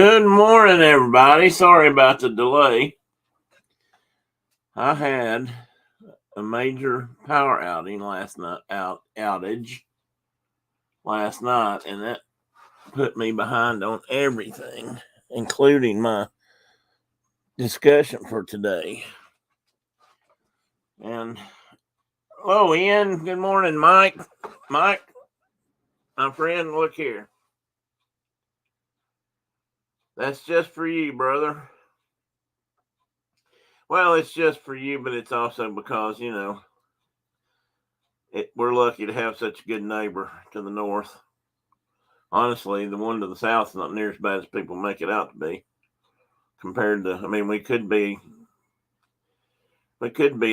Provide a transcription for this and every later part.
Good morning, everybody. Sorry about the delay. I had a major power outage last night, and that put me behind on everything, including my discussion for today. And hello, Ian. Good morning, Mike. Mike, my friend, look here. That's just for you, brother. Well, it's just for you, but it's also because, we're lucky to have such a good neighbor to the north. Honestly, the one to the south is not near as bad as people make it out to be. Compared to, we could be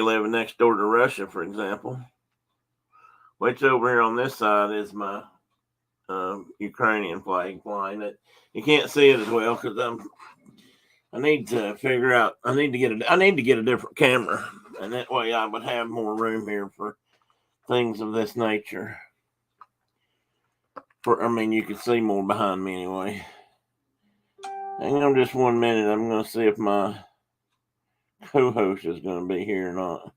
living next door to Russia, for example. Which over here on this side is my Ukrainian flag flying. You can't see it as well because I need to figure out. I need to get a different camera, and that way I would have more room here for things of this nature. You could see more behind me anyway. Hang on just 1 minute. I'm going to see if my co-host is going to be here or not.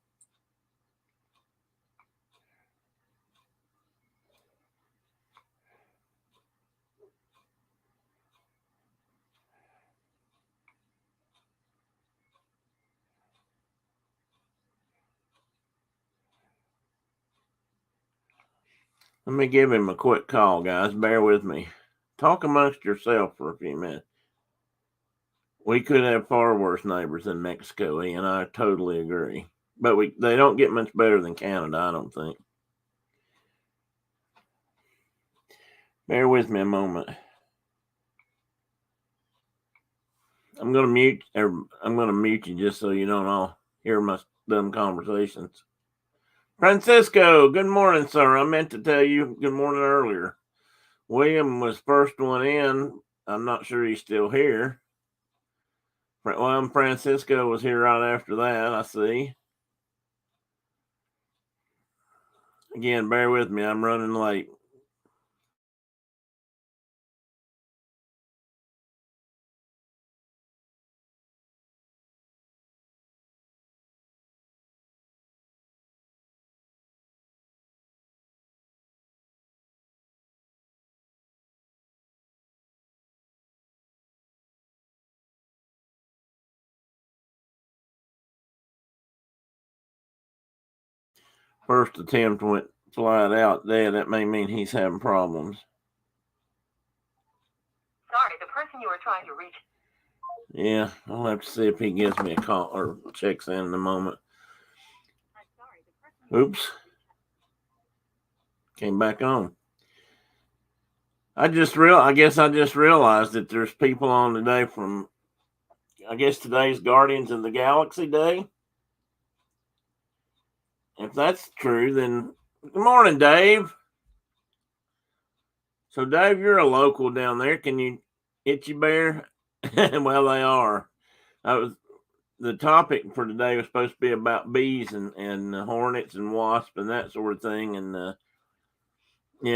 Let me give him a quick call, guys. Bear with me. Talk amongst yourself for a few minutes. We could have far worse neighbors than Mexico, and I totally agree. But they don't get much better than Canada, I don't think. Bear with me a moment. I'm gonna mute you just so you don't all hear my dumb conversations. Francisco, good morning, sir. I meant to tell you good morning earlier. William was first one in. I'm not sure he's still here. Well, Francisco was here right after that, I see. Again, bear with me. I'm running late. First attempt went flat out there. That may mean he's having problems. Sorry, the person you were trying to reach. Yeah, I'll have to see if he gives me a call or checks in a moment. Oops. Came back on. I guess I just realized that there's people on today from, I guess today's Guardians of the Galaxy Day. If that's true, then good morning, Dave. So, Dave, you're a local down there. Can you Itchy Bear? Well, they are. The topic for today was supposed to be about bees and hornets and wasps and that sort of thing. And,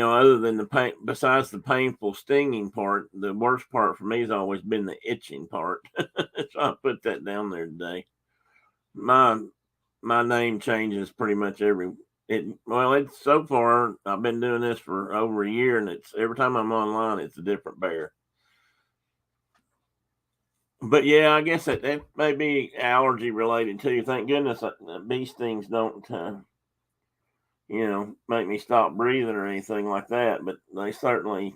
other than besides the painful stinging part, the worst part for me has always been the itching part. So I put that down there today. My name changes pretty much it's so far I've been doing this for over a year, and it's every time I'm online it's a different bear. But yeah, I guess that may be allergy related too. Thank goodness bee stings don't make me stop breathing or anything like that, but they certainly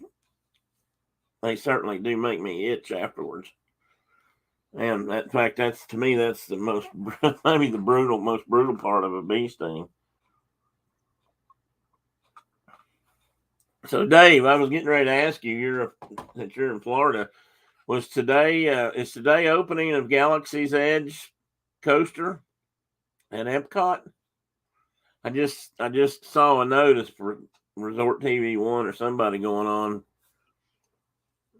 do make me itch afterwards. And in fact, that's the most maybe the most brutal part of a bee sting. So, Dave, I was getting ready to ask you. That you're in Florida. Is today opening of Galaxy's Edge coaster at Epcot? I just saw a notice for Resort TV One or somebody going on.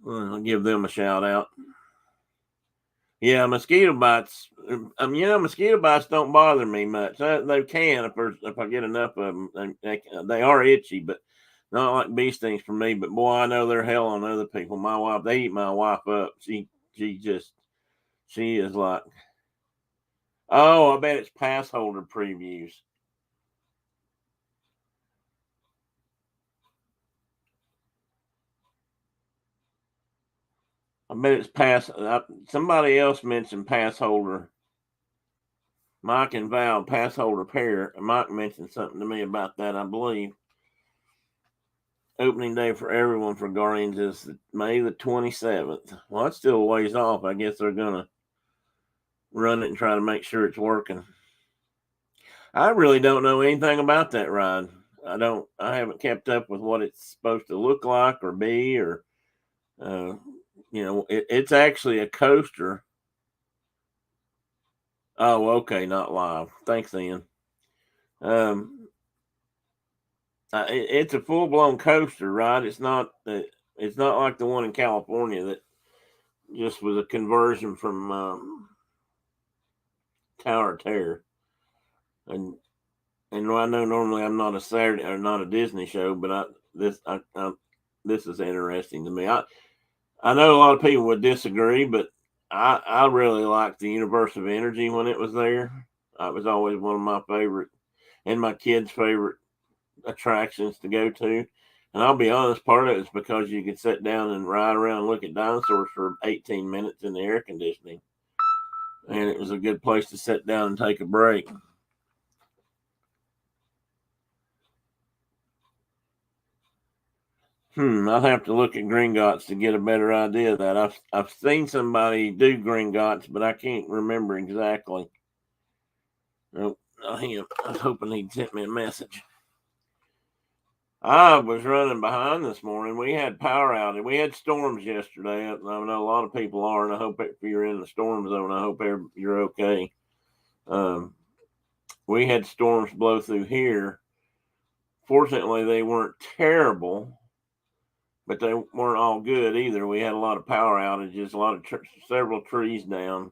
I'll give them a shout out. Yeah, mosquito bites. Mosquito bites don't bother me much. They can if I get enough of them. They are itchy, but Not like bee stings for me, but boy, I know they're hell on other people. My wife, they eat my wife up. She is like, oh, I bet it's pass holder previews. I bet it's pass. Somebody else mentioned pass holder. Mike and Val, pass holder pair. Mike mentioned something to me about that, I believe. Opening day for everyone for Guardians is May the 27th. Well, that's still a ways off. I guess they're going to run it and try to make sure it's working. I really don't know anything about that ride. I haven't kept up with what it's supposed to look like or be, or, it's actually a coaster. Oh, okay. Not live. Thanks, Ian. It's a full blown coaster, right? It's not like the one in California that just was a conversion from Tower of Terror. And I know normally I'm not a Saturday or not a Disney show, but this is interesting to me. I know a lot of people would disagree, but I really liked the Universe of Energy when it was there. It was always one of my favorite and my kids' favorite attractions to go to. And I'll be honest, part of it is because you could sit down and ride around and look at dinosaurs for 18 minutes in the air conditioning. And it was a good place to sit down and take a break. I'll have to look at Gringotts to get a better idea of that. I've seen somebody do Gringotts, but I can't remember exactly. Nope, not him. I was hoping he'd sent me a message. I was running behind this morning. We had power outage. We had storms yesterday. I know a lot of people are, and I hope if you're in the storm zone, I hope you're okay. We had storms blow through here. Fortunately, they weren't terrible, but they weren't all good either. We had a lot of power outages, several trees down.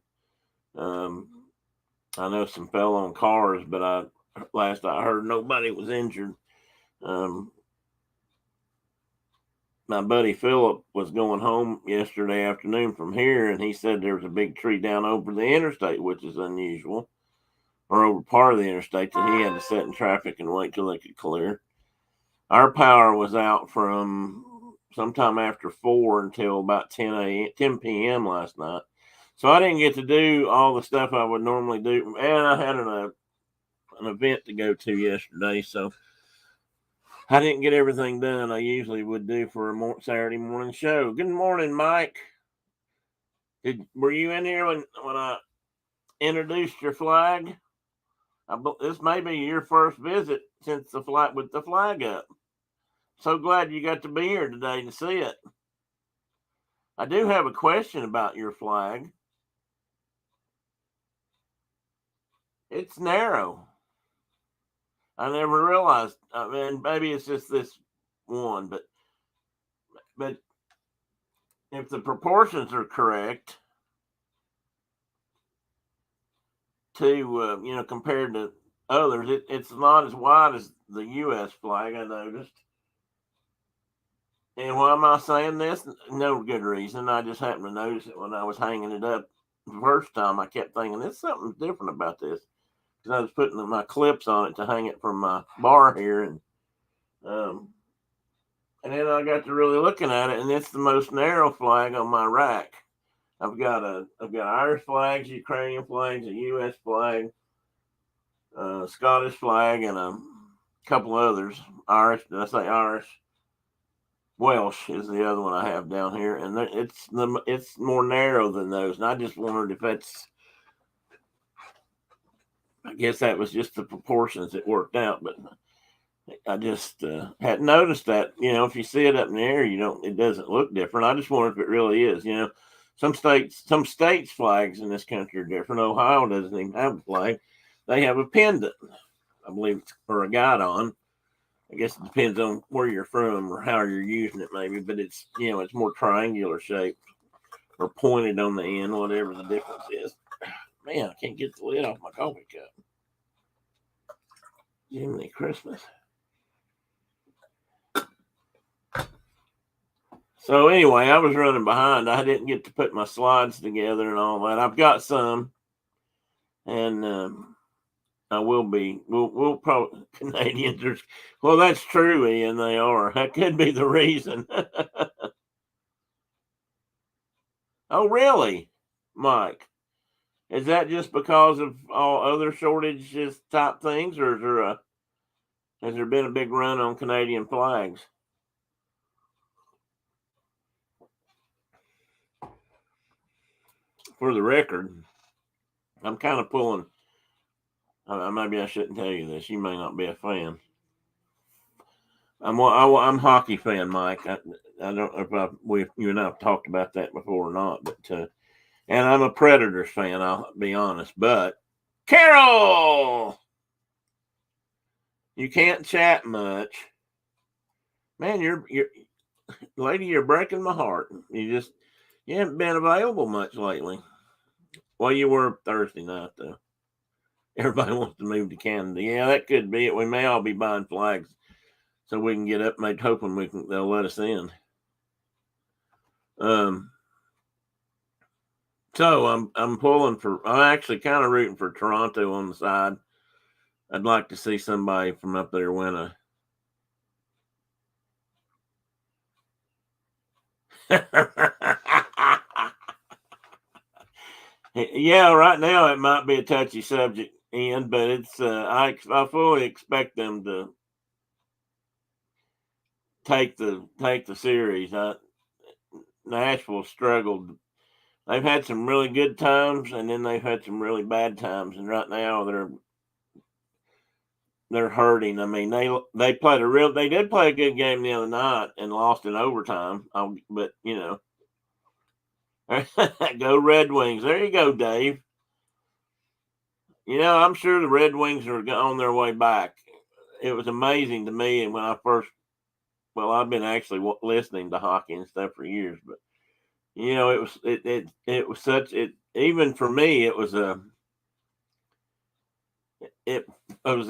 I know some fell on cars, but last I heard, nobody was injured. My buddy Philip was going home yesterday afternoon from here, and he said there was a big tree down over the interstate, which is unusual, or over part of the interstate that he had to sit in traffic and wait till they could clear. Our power was out from sometime after 4 until about 10 p.m. last night. So I didn't get to do all the stuff I would normally do. And I had an event to go to yesterday, so I didn't get everything done I usually would do for a Saturday morning show. Good morning, Mike. Were you in here when I introduced your flag? This may be your first visit since the flight with the flag up. So glad you got to be here today to see it. I do have a question about your flag. It's narrow. I never realized. I mean, maybe it's just this one, but if the proportions are correct, to compared to others, it's not as wide as the U.S. flag. I noticed. And why am I saying this? No good reason. I just happened to notice it when I was hanging it up the first time. I kept thinking there's something different about this because I was putting my clips on it to hang it from my bar here, and then I got to really looking at it, and it's the most narrow flag on my rack. I've got Irish flags, Ukrainian flags, a U.S. flag, Scottish flag, and a couple others. Irish? Did I say Irish? Welsh is the other one I have down here, and it's more narrow than those. And I just wondered if that's. I guess that was just the proportions that worked out, but I just hadn't noticed that. If you see it up in the air, it doesn't look different. I just wonder if it really is. Some states' flags in this country are different. Ohio doesn't even have a flag; they have a pendant, I believe, or a guidon. I guess it depends on where you're from or how you're using it, maybe. But it's it's more triangular shaped or pointed on the end, whatever the difference is. Man, I can't get the lid off my coffee cup. Jiminy Christmas. So anyway, I was running behind. I didn't get to put my slides together and all that. I've got some, and I will be. We'll probably Canadians are. Well, that's true, Ian. They are. That could be the reason. Oh, really, Mike? Is that just because of all other shortages type things, or is there has there been a big run on Canadian flags? For the record, I'm kind of pulling. Maybe I shouldn't tell you this. You may not be a fan. I'm a hockey fan, Mike. I don't know if you and I have talked about that before or not, but and I'm a Predators fan. I'll be honest, but Carol, you can't chat much, man. You're lady. You're breaking my heart. You haven't been available much lately. Well, you were Thursday night though. Everybody wants to move to Canada. Yeah, that could be it. We may all be buying flags so we can get up, mate, hoping they'll let us in. So I'm actually kind of rooting for Toronto on the side. I'd like to see somebody from up there win a. Yeah, right now it might be a touchy subject, Ian, but it's I fully expect them to take the series. Nashville struggled. They've had some really good times, and then they've had some really bad times, and right now they're hurting. I mean, they did play a good game the other night and lost in overtime. But go Red Wings. There you go, Dave. I'm sure the Red Wings are on their way back. It was amazing to me, and when I've been actually listening to hockey and stuff for years, but it was such it even for me it was a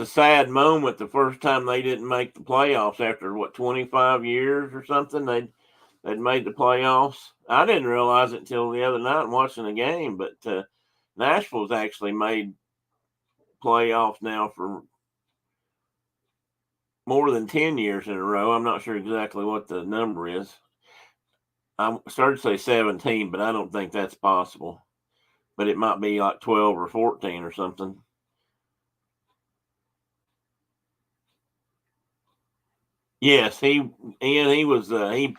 sad moment the first time they didn't make the playoffs after 25 years or something. They'd made the playoffs. I didn't realize it until the other night watching the game, but Nashville's actually made playoffs now for more than 10 years in a row. I'm not sure exactly what the number is. I started to say 17, but I don't think that's possible. But it might be like 12 or 14 or something. Yes, he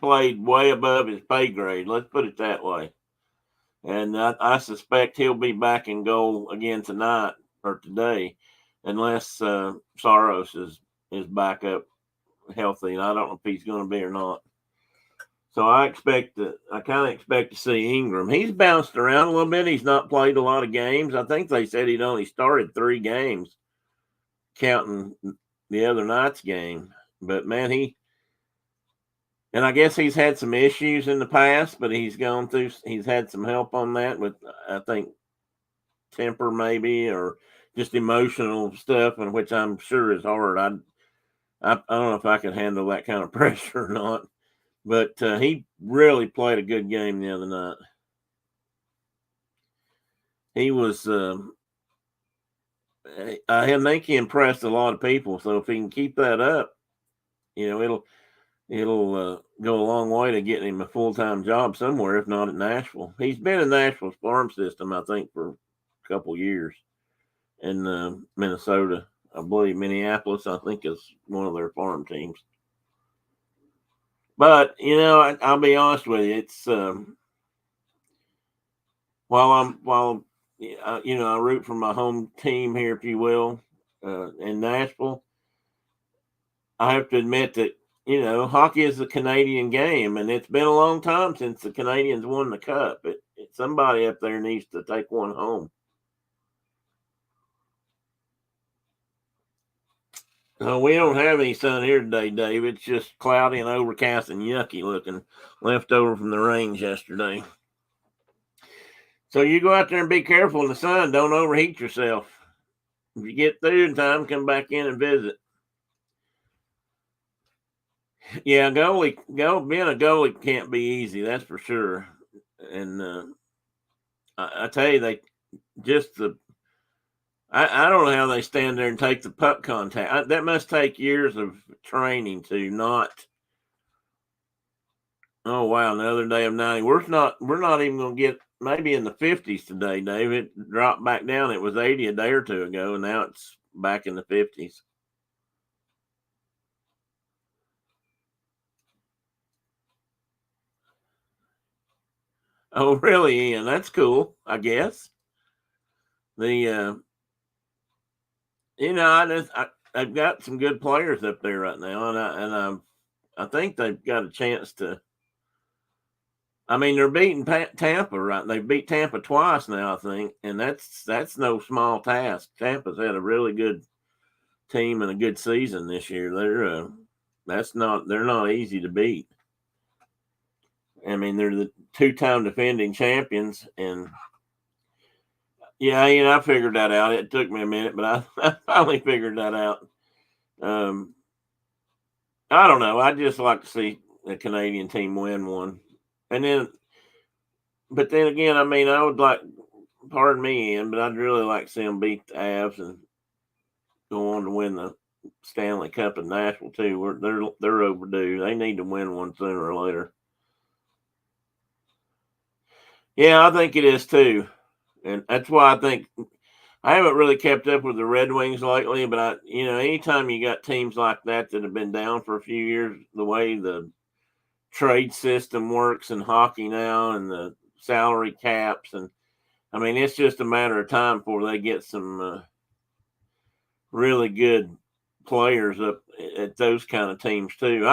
played way above his pay grade. Let's put it that way. And I suspect he'll be back in goal again tonight or today, unless Saros is back up healthy. And I don't know if he's going to be or not. So I kind of expect to see Ingram. He's bounced around a little bit. He's not played a lot of games. I think they said he'd only started 3 games, counting the other night's game. But man, and I guess he's had some issues in the past, but he's had some help on that with, I think, temper maybe, or just emotional stuff, and which I'm sure is hard. I don't know if I could handle that kind of pressure or not, but he really played a good game the other night. He was, I think he impressed a lot of people. So if he can keep that up, it'll go a long way to getting him a full-time job somewhere, if not at Nashville. He's been in Nashville's farm system, I think, for a couple years. In Minnesota, I believe Minneapolis, I think, is one of their farm teams. But I'll be honest with you, it's while I root for my home team here, if you will, in Nashville. I have to admit that hockey is a Canadian game, and it's been a long time since the Canadians won the cup. Somebody up there needs to take one home. We don't have any sun here today, Dave. It's just cloudy and overcast and yucky looking, left over from the rains yesterday. So you go out there and be careful in the sun. Don't overheat yourself. If you get through in time, come back in and visit. Yeah, being a goalie can't be easy. That's for sure. And I tell you, they just the I don't know how they stand there and take the puck contact. That must take years of training to not. Oh wow! Another day of 90. We're not even going to get maybe in the 50s today, Dave. It dropped back down. It was 80 a day or two ago, and now it's back in the 50s. Oh really, Ian? That's cool. I guess the I've got some good players up there right now, I think they've got a chance to. I mean, they're beating Tampa, right? They beat Tampa twice now, I think, and that's no small task. Tampa's had a really good team and a good season this year. They're not easy to beat. I mean, they're the two-time defending champions, and yeah, I figured that out. It took me a minute, but I finally figured that out. Um, I don't know. I just like to see a Canadian team win one, and but then again, I mean, I would like, pardon me, Ian, but I'd really like to see them beat the Avs and go on to win the Stanley Cup in Nashville too. They're overdue. They need to win one sooner or later. Yeah, I think it is too, and that's why I think I haven't really kept up with the Red Wings lately. But anytime you got teams like that that have been down for a few years, the way the trade system works in hockey now, and the salary caps, and I mean, it's just a matter of time before they get some really good players up at those kind of teams too.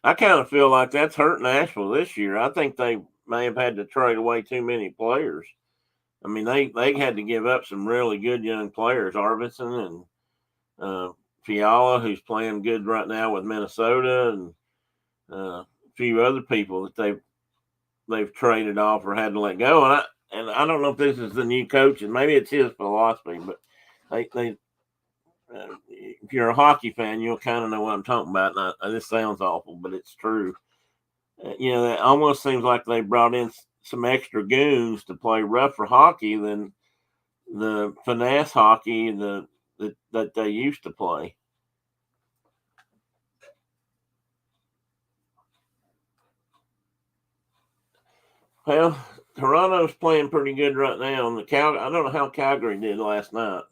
I kind of feel like that's hurt Nashville this year. I think they may have had to trade away too many players. I mean, they had to give up some really good young players, Arvidsson and Fiala, who's playing good right now with Minnesota, and a few other people that they've traded off or had to let go. And I don't know if this is the new coach, and maybe it's his philosophy, but they if you're a hockey fan, you'll kind of know what I'm talking about. And this sounds awful, but it's true. That almost seems like they brought in some extra goons to play rougher hockey than the finesse hockey that they used to play. Well, Toronto's playing pretty good right now. And I don't know how Calgary did last night.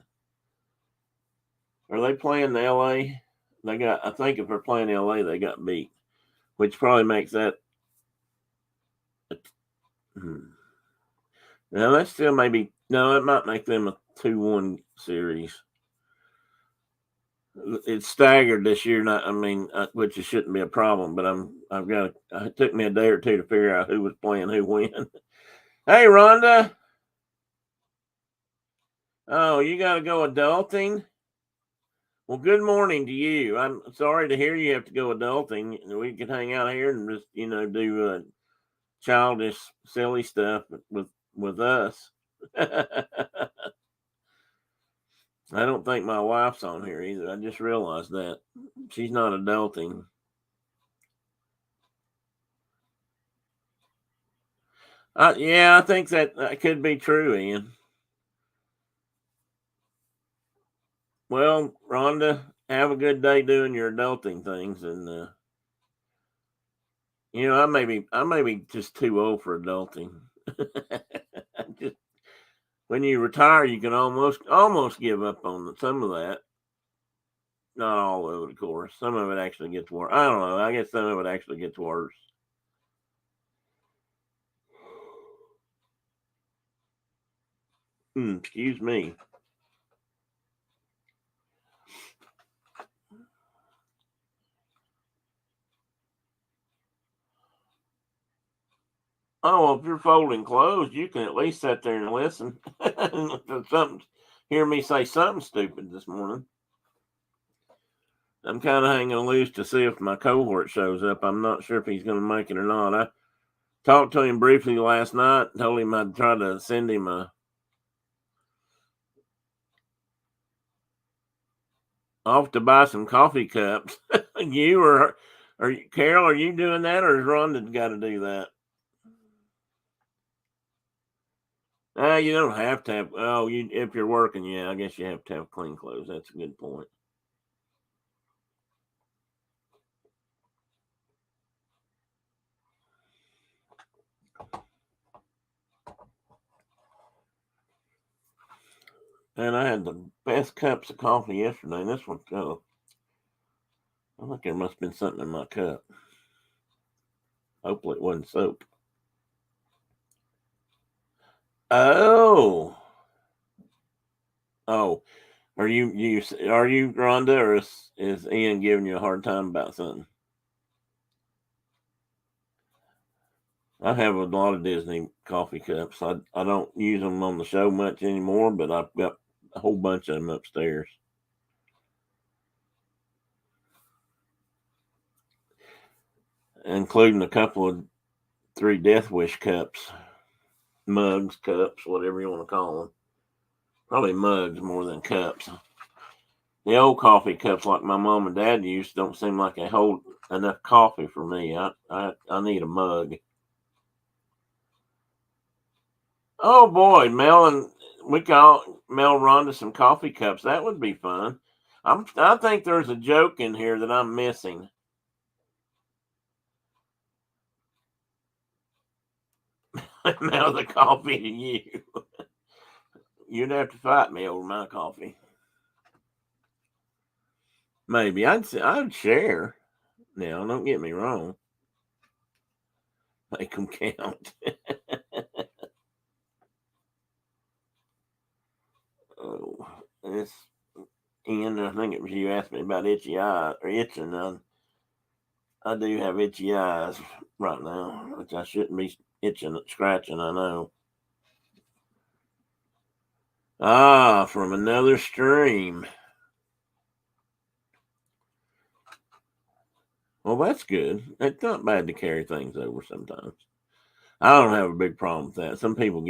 Are they playing the LA? I think if they're playing LA, they got beat, which probably makes that. Now that still maybe no, it might make them a 2-1 series. It's staggered this year, which it shouldn't be a problem. But it took me a day or two to figure out who was playing who when. Hey, Rhonda. Oh, you got to go adulting? Well, good morning to you. I'm sorry to hear you have to go adulting. We can hang out here and just, do childish, silly stuff with us. I don't think my wife's on here either. I just realized that she's not adulting. Yeah, I think that could be true, Ian. Well, Rhonda, have a good day doing your adulting things, and I may be just too old for adulting. just when you retire, you can almost give up on some of that. Not all of it, of course. Some of it actually gets worse. I don't know. I guess some of it actually gets worse. Excuse me. Oh, well, if you're folding clothes, you can at least sit there and listen. Hear me say something stupid this morning. I'm kind of hanging loose to see if my cohort shows up. I'm not sure if he's going to make it or not. I talked to him briefly last night. Told him I'd try to send him off to buy some coffee cups. You Carol? Are you doing that, or has Rhonda got to do that? You don't have to have. Oh, if you're working, yeah, I guess you have to have clean clothes. That's a good point. And I had the best cups of coffee yesterday. And this one, I think there must have been something in my cup. Hopefully, it wasn't soap. Oh, are you Rhonda, or is Ian giving you a hard time about something? I have a lot of Disney coffee cups. I don't use them on the show much anymore, but I've got a whole bunch of them upstairs, including a couple of 3 Death Wish cups, mugs, cups, whatever you want to call them. Probably mugs more than cups. The old coffee cups like my mom and dad used don't seem like they hold enough coffee for me. I need a mug. Oh boy, we call Mel Rhonda some coffee cups. That would be fun. I think there's a joke in here that I'm missing. Now the coffee to you. You'd have to fight me over my coffee. Maybe I'd share. Now, don't get me wrong. Make them count. Oh, this Ian, I think it was you asked me about itchy eye or itching. I do have itchy eyes right now, which I shouldn't be itching, scratching. I know. Ah, from another stream. Well, that's good. It's not bad to carry things over sometimes. I don't have a big problem with that. Some people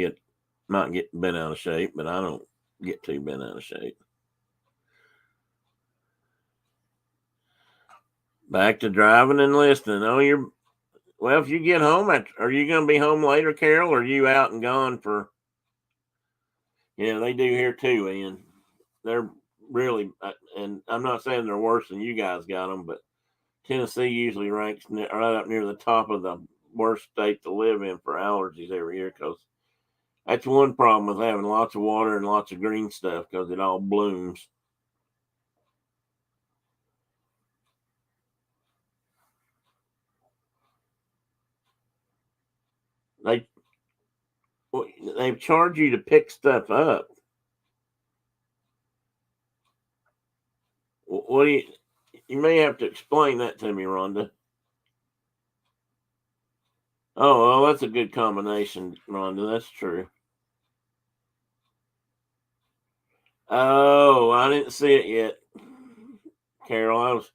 might get bent out of shape, but I don't get too bent out of shape. Back to driving and listening. Oh, well. If you get home, are you going to be home later, Carol? Or are you out and gone for? Yeah, they do here too, Ian. They're really, and I'm not saying they're worse than you guys got them, but Tennessee usually ranks right up near the top of the worst state to live in for allergies every year, because that's one problem with having lots of water and lots of green stuff, because it all blooms. They they charge you to pick stuff up. What do you may have to explain that to me, Rhonda. Oh, well, that's a good combination, Rhonda. That's true. Oh, I didn't see it yet, Carol. I was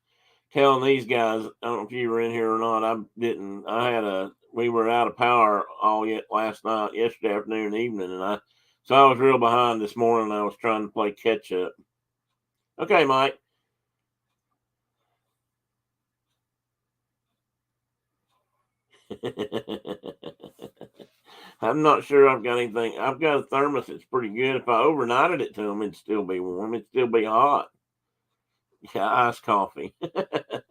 telling these guys. I don't know if you were in here or not. I didn't. We were out of power all last night, yesterday afternoon, and evening, so I was real behind this morning. I was trying to play catch up. Okay, Mike. I'm not sure I've got anything. I've got a thermos that's pretty good. If I overnighted it to them, it'd still be warm. It'd still be hot. Yeah, iced coffee. I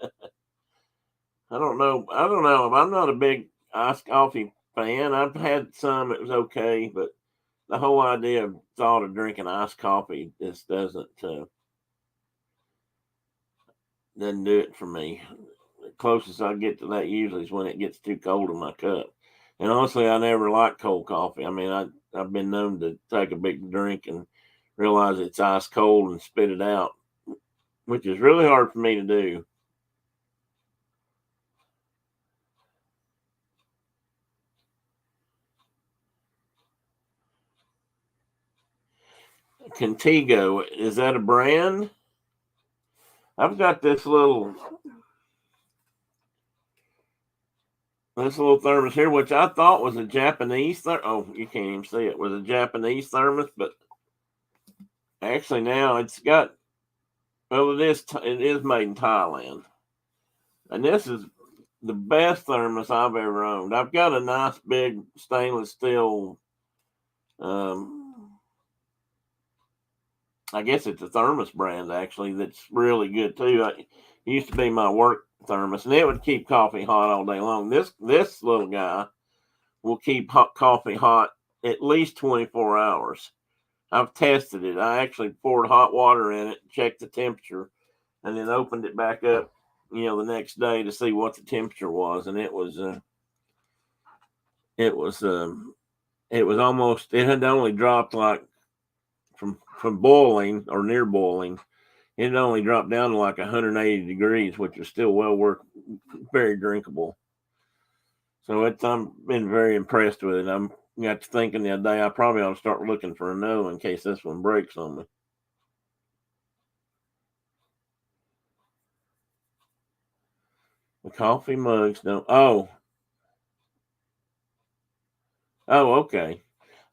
don't know. I'm not a big iced coffee fan. I've had some. It was okay, but the whole idea of thought of drinking iced coffee just doesn't do it for me. The closest I get to that usually is when it gets too cold in my cup. And honestly, I never liked cold coffee. I mean, I've been known to take a big drink and realize it's ice cold and spit it out, which is really hard for me to do. Contigo, is that a brand? I've got this little thermos here, which I thought was a Japanese oh, you can't even see it. Was a Japanese thermos, but actually now it is made in Thailand. And this is the best thermos I've ever owned. I've got a nice big stainless steel, I guess it's a thermos brand actually that's really good too. It used to be my work thermos, and it would keep coffee hot all day long. This little guy will keep coffee hot at least 24 hours. I've tested it. I actually poured hot water in it, checked the temperature, and then opened it back up, the next day to see what the temperature was, and it was almost, it had only dropped like from boiling or near boiling. It had only dropped down to like 180 degrees, which is still very drinkable. So I'm been very impressed with it. I'm got to thinking the other day I probably ought to start looking for another one in case this one breaks on me. The coffee mugs don't. Oh, okay.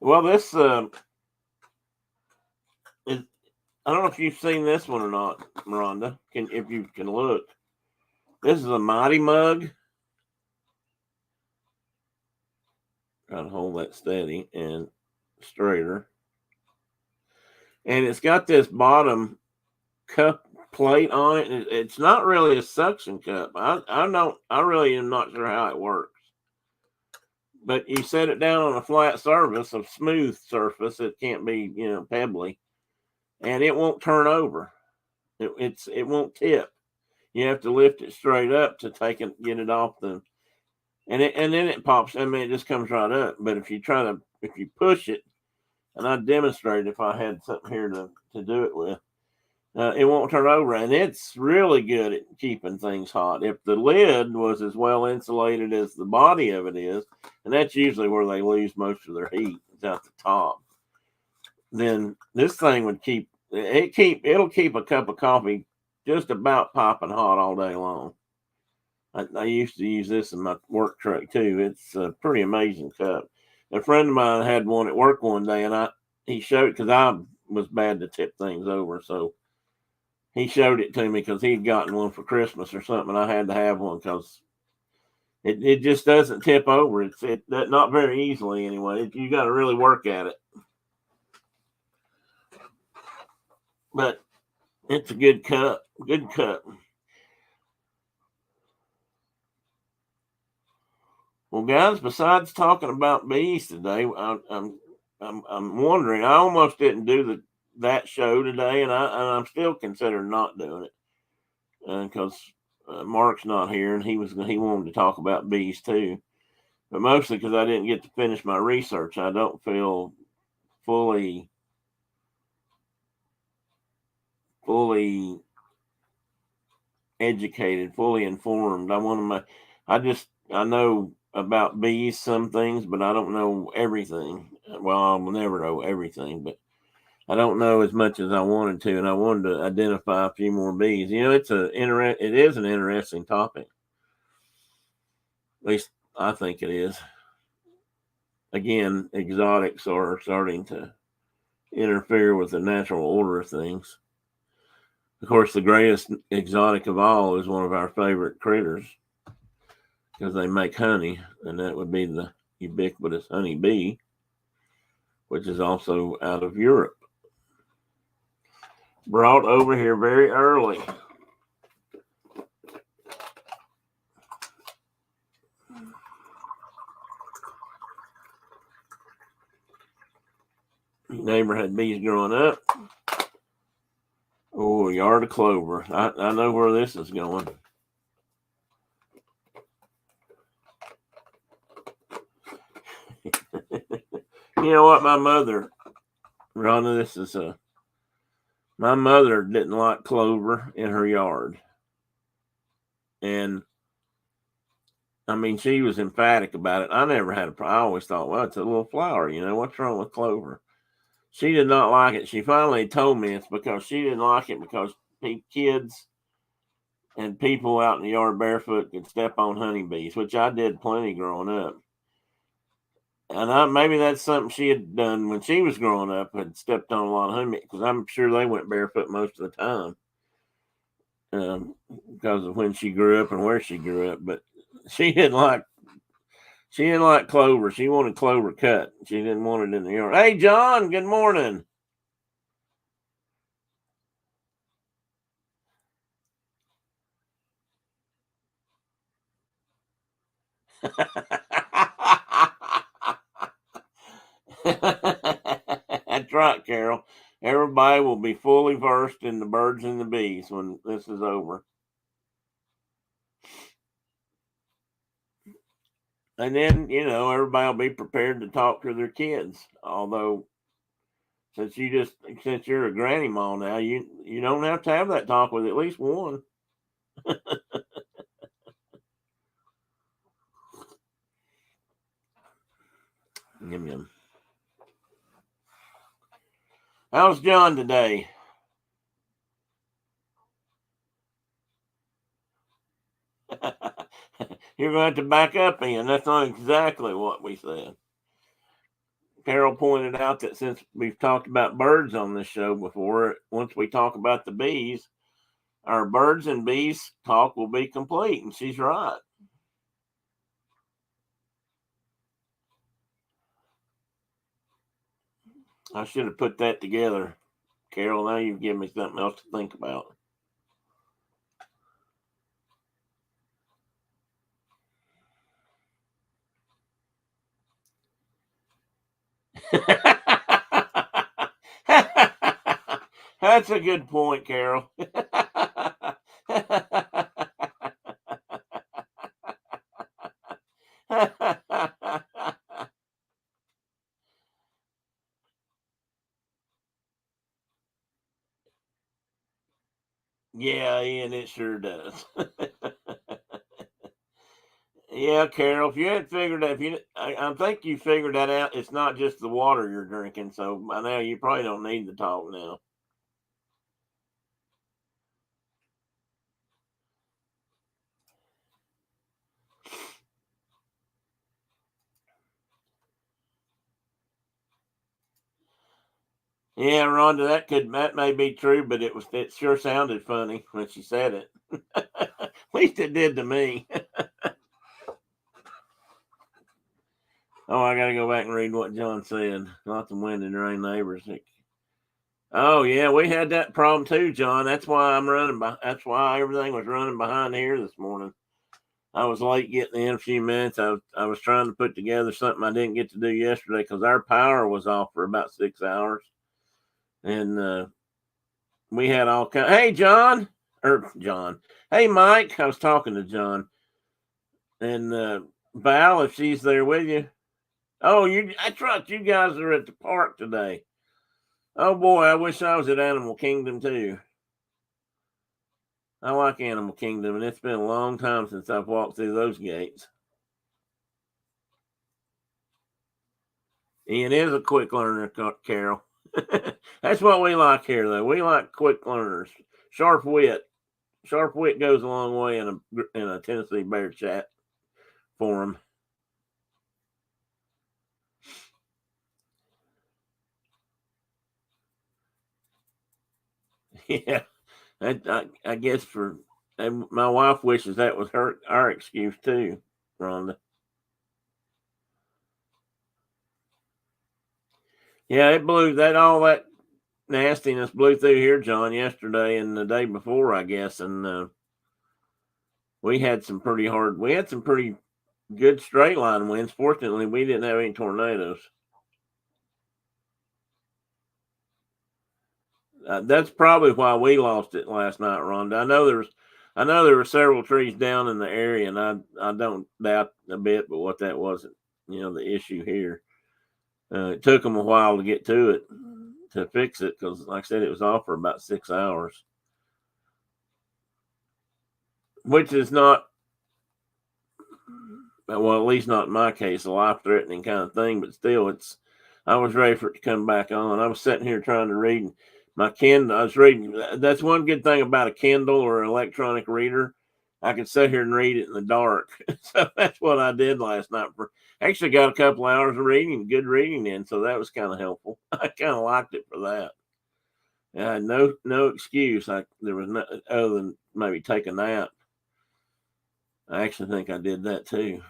Well, this is. I don't know if you've seen this one or not, Miranda. If you can look, this is a Mighty mug. Try to hold that steady and straighter. And it's got this bottom cup plate on it. It's not really a suction cup. I really am not sure how it works. But you set it down on a flat surface, a smooth surface. It can't be, pebbly, and it won't turn over. It won't tip. You have to lift it straight up to get it off the, and then it pops. I mean, it just comes right up. But if you push it, and I demonstrated if I had something here to do it with, it won't turn over, and it's really good at keeping things hot. If the lid was as well insulated as the body of it is, and that's usually where they lose most of their heat, is at the top, then this thing it'll keep a cup of coffee just about popping hot all day long. I used to use this in my work truck too. It's a pretty amazing cup. A friend of mine had one at work one day, and he showed it because I was bad to tip things over, so he showed it to me because he'd gotten one for Christmas or something. I had to have one because it just doesn't tip over. It's not very easily anyway. You got to really work at it. But it's a good cup. Good cup. Well, guys, besides talking about bees today, I'm wondering. I almost didn't do that show today, and I'm still considering not doing it because Mark's not here, and he wanted to talk about bees too, but mostly because I didn't get to finish my research. I don't feel fully educated, fully informed. I know about bees, some things, but I don't know everything. Well, I will never know everything, but I don't know as much as I wanted to, and I wanted to identify a few more bees. It is an interesting topic. At least I think it is. Again, exotics are starting to interfere with the natural order of things. Of course, the greatest exotic of all is one of our favorite critters because they make honey, and that would be the ubiquitous honeybee, which is also out of Europe. Brought over here very early. Your neighbor had bees growing up. Oh, a yard of clover. I know where this is going. You know what? My mother, Rhonda, my mother didn't like clover in her yard. And I mean, she was emphatic about it. I never had I always thought, well, it's a little flower, what's wrong with clover? She did not like it. She finally told me it's because she didn't like it because kids and people out in the yard barefoot could step on honeybees, which I did plenty growing up. And maybe that's something she had done when she was growing up, had stepped on a lot of honeybees, because I'm sure they went barefoot most of the time. because of when she grew up and where she grew up. But she didn't like clover. She wanted clover cut. She didn't want it in the yard. Hey, John, good morning. That's right, Carol. Everybody will be fully versed in the birds and the bees when this is over. And then, everybody will be prepared to talk to their kids. Although, since you're a granny mom now, you don't have to have that talk with at least one. Yum, yum. How's John today? You're going to have to back up, Ian. That's not exactly what we said. Carol pointed out that since we've talked about birds on this show before, once we talk about the bees, our birds and bees talk will be complete. And she's right. I should have put that together, Carol. Now you've given me something else to think about. That's a good point, Carol. Yeah, Ian, it sure does. Yeah, Carol, if you had figured that, I think you figured that out. It's not just the water you're drinking, so by now you probably don't need to talk now. Yeah, Rhonda, that may be true, but it sure sounded funny when she said it. At least it did to me. Oh, I gotta go back and read what John said. Lots of wind and rain neighbors. Oh yeah, we had that problem too, John. That's why that's why everything was running behind here this morning. I was late getting in a few minutes. I was trying to put together something I didn't get to do yesterday because our power was off for about 6 hours, and we had all kind. Hey, John, or John. Hey, Mike. I was talking to John and Val, if she's there with you. Oh, I trust you guys are at the park today. Oh boy, I wish I was at Animal Kingdom too. I like Animal Kingdom, and it's been a long time since I've walked through those gates. Ian is a quick learner, Carol. That's what we like here, though. We like quick learners, sharp wit. Sharp wit goes a long way in a Tennessee Bear chat forum. Yeah, I guess my wife wishes that was our excuse too, Rhonda. Yeah, it blew all that nastiness blew through here, John, yesterday and the day before, I guess, and we had some pretty good straight line winds. Fortunately, we didn't have any tornadoes. That's probably why we lost it last night, Rhonda. I know there were several trees down in the area, and I don't doubt a bit, but what that wasn't, the issue here. It took them a while to get to it to fix it because, like I said, it was off for about 6 hours, which is not, well, at least not in my case, a life threatening kind of thing. But still, I was ready for it to come back on. I was sitting here trying to read my Kindle. I was reading. That's one good thing about a Kindle or electronic reader. I can sit here and read it in the dark. So that's what I did last night. Actually got a couple hours of good reading in. So that was kind of helpful. I kind of liked it for that. No excuse. There was no other than maybe take a nap. I actually think I did that too.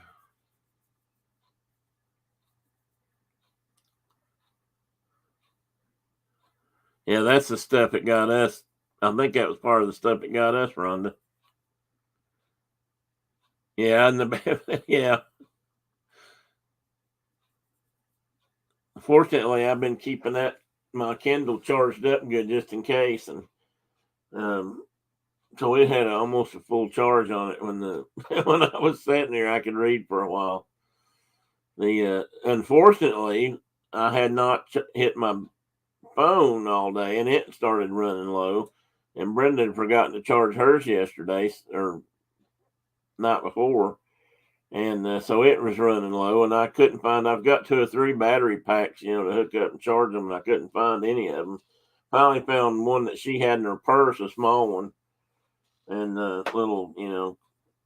Yeah, that's the stuff that got us. I think that was part of the stuff that got us, Rhonda. Yeah, yeah. Fortunately, I've been keeping my Kindle charged up good just in case, and um, so it had almost a full charge on it when the when I was sitting there. I could read for a while. The unfortunately, I had not hit my phone all day, and it started running low. And Brenda had forgotten to charge hers yesterday or night before, and so it was running low. And I couldn't find. I've got 2 or 3 battery packs, to hook up and charge them, and I couldn't find any of them. Finally found one that she had in her purse, a small one, and a little,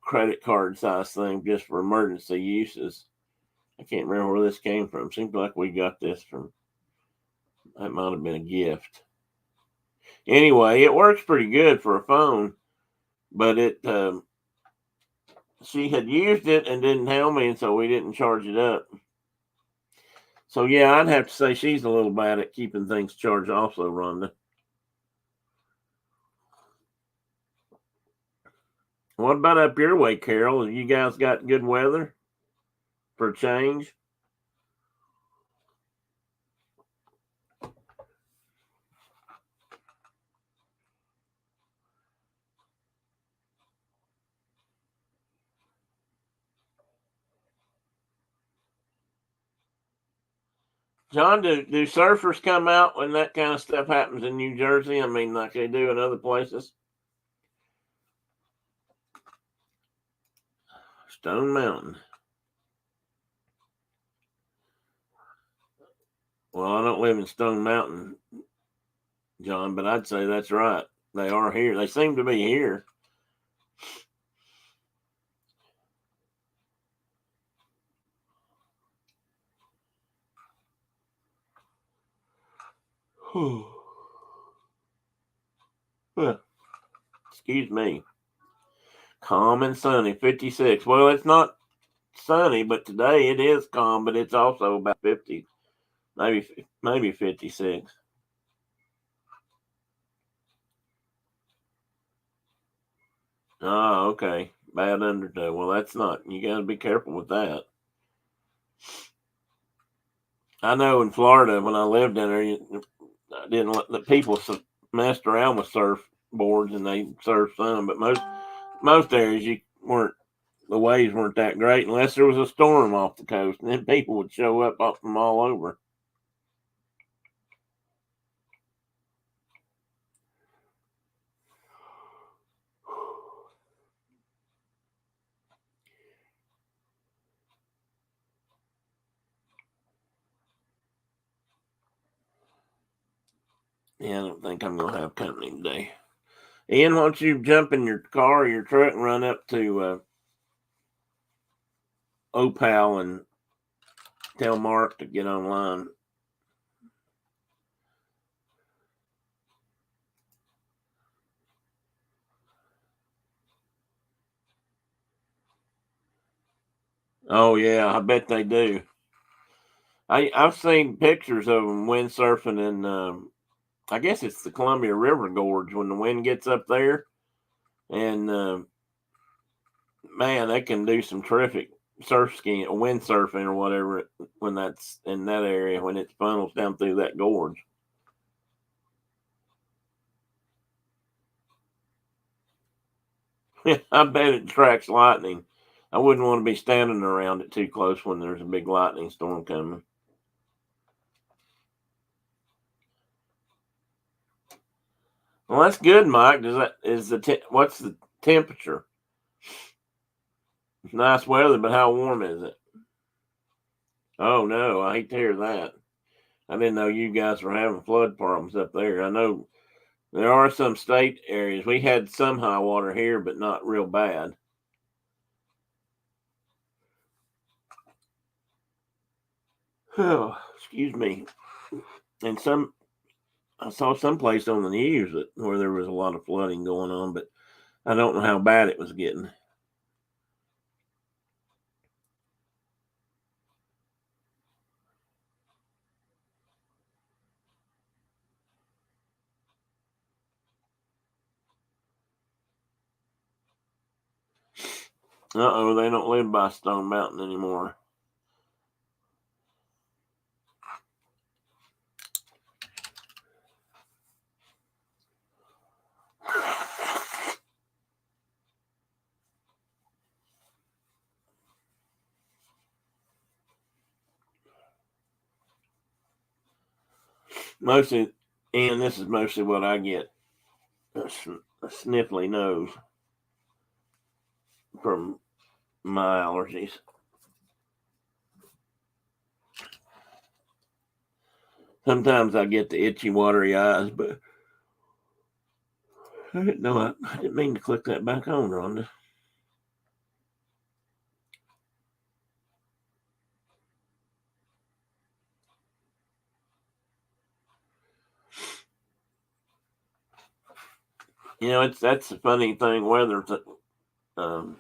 credit card size thing just for emergency uses. I can't remember where this came from. Seems like we got this from. That might have been a gift. Anyway, it works pretty good for a phone, but she had used it and didn't tell me, and so we didn't charge it up. So yeah, I'd have to say she's a little bad at keeping things charged, also, Rhonda. What about up your way, Carol? Have you guys got good weather for a change? John, do surfers come out when that kind of stuff happens in New Jersey? I mean, like they do in other places? Stone Mountain. Well, I don't live in Stone Mountain, John, but I'd say that's right. They are here. They seem to be here. Excuse me. Calm and sunny, 56. Well, it's not sunny, but today it is calm, but it's also about 50, maybe 56. Oh, okay. Bad undertow. Well, that's not. You got to be careful with that. I know in Florida when I lived in there, I didn't let the people messed around with surfboards and they surfed some, but most areas you weren't. The waves weren't that great unless there was a storm off the coast, and then people would show up from all over. Yeah, I don't think I'm gonna have company today. Ian, why don't you jump in your car or your truck and run up to Opal and tell Mark to get online? Oh yeah, I bet they do. I've seen pictures of them windsurfing in I guess it's the Columbia River Gorge when the wind gets up there, and man, they can do some terrific surf skiing, or windsurfing, or whatever when that's in that area when it funnels down through that gorge. I bet it attracts lightning. I wouldn't want to be standing around it too close when there's a big lightning storm coming. Well, that's good, Mike. What's the temperature? It's nice weather, but how warm is it? Oh no, I hate to hear that. I didn't know you guys were having flood problems up there. I know there are some state areas. We had some high water here, but not real bad. Oh, excuse me. And I saw someplace on the news where there was a lot of flooding going on, but I don't know how bad it was getting. They don't live by Stone Mountain anymore. Mostly, and this is mostly what I get, a sniffly nose from my allergies. Sometimes I get the itchy, watery eyes, but I didn't mean to click that back on, Rhonda. That's the funny thing. Weather's um,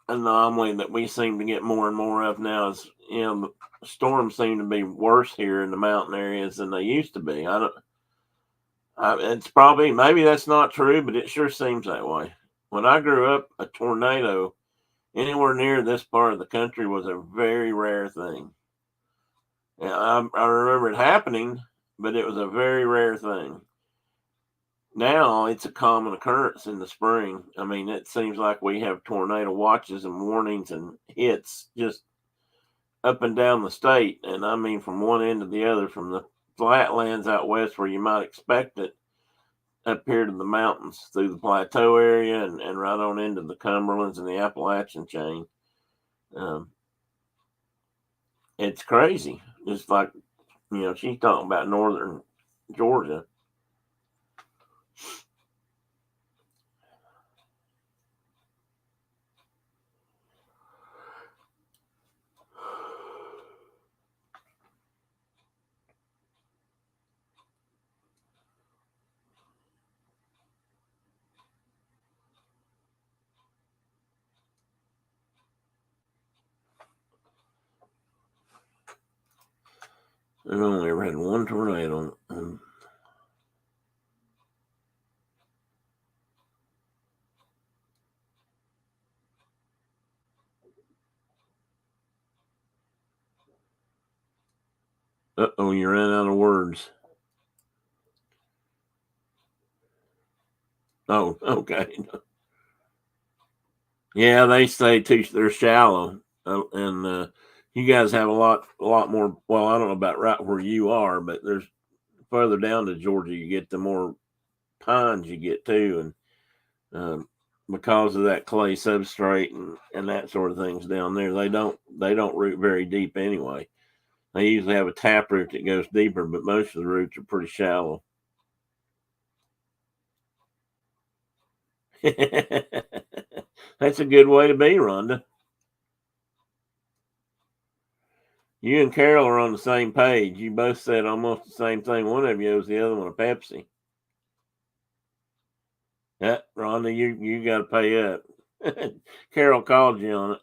anomaly that we seem to get more and more of now. Is storms seem to be worse here in the mountain areas than they used to be. It's probably, maybe that's not true, but it sure seems that way. When I grew up, a tornado anywhere near this part of the country was a very rare thing. And I remember it happening, but it was a very rare thing. Now it's a common occurrence in the spring. I mean, it seems like we have tornado watches and warnings and hits just up and down the state. And I mean, from one end to the other, from the flatlands out west where you might expect it, up here to the mountains through the plateau area and right on into the Cumberlands and the Appalachian chain. It's crazy. Just like, she's talking about northern Georgia. I've only ever had one tornado. You ran out of words. Oh, okay. Yeah, they say too. They're shallow, and you guys have a lot more. Well, I don't know about right where you are, but there's further down to Georgia, you get the more pines you get too, and because of that clay substrate and that sort of things down there, they don't root very deep anyway. They usually have a tap root that goes deeper, but most of the roots are pretty shallow. That's a good way to be, Rhonda. You and Carol are on the same page. You both said almost the same thing. One of you owes the other one a Pepsi. Yeah, Rhonda, you got to pay up. Carol called you on it.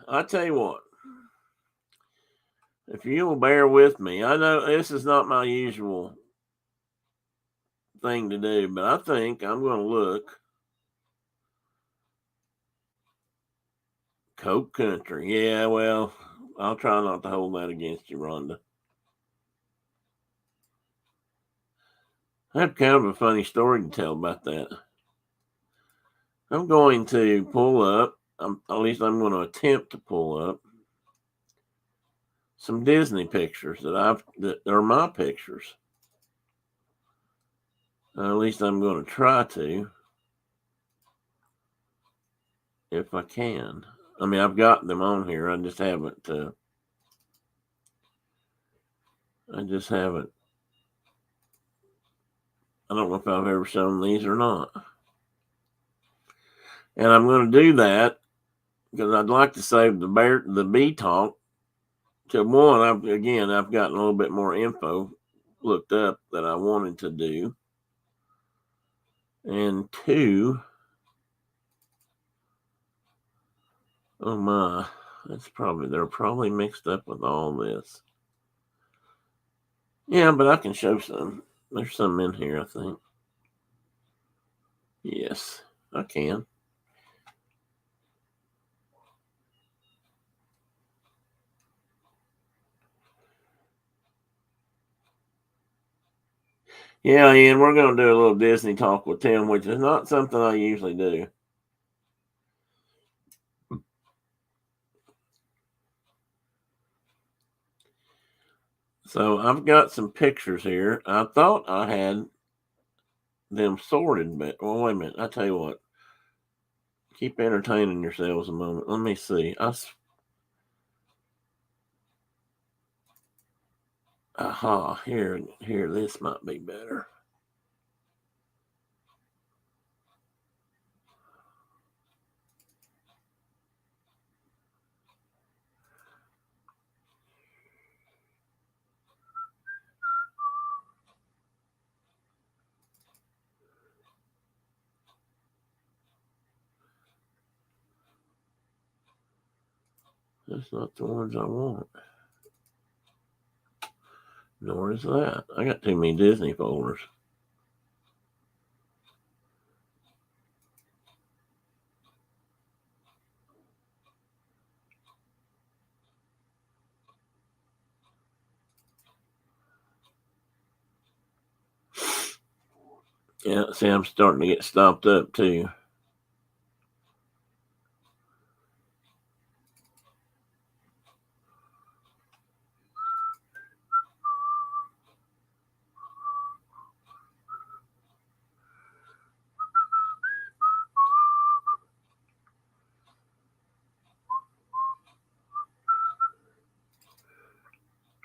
I tell you what, if you'll bear with me, I know this is not my usual thing to do, but I think I'm going to look Coke Country. Yeah, well, I'll try not to hold that against you, Rhonda. I have kind of a funny story to tell about that. I'm going to pull up, at least I'm going to attempt to pull up some Disney pictures that are my pictures. At least I'm going to try to, if I can. I mean, I've got them on here. I just haven't. I don't know if I've ever shown these or not. And I'm going to do that because I'd like to save the bee talk So one, I've gotten a little bit more info looked up that I wanted to do, and two, oh my, they're probably mixed up with all this. Yeah, but I can show some. There's some in here, I think. Yes, I can. Yeah, Ian, we're going to do a little Disney talk with Tim, which is not something I usually do. So I've got some pictures here. I thought I had them sorted, but well, wait a minute. I tell you what. Keep entertaining yourselves a moment. Let me see. Aha, here, this might be better. That's not the ones I want. Nor is that. I got too many Disney folders. Yeah, see, I'm starting to get stopped up too.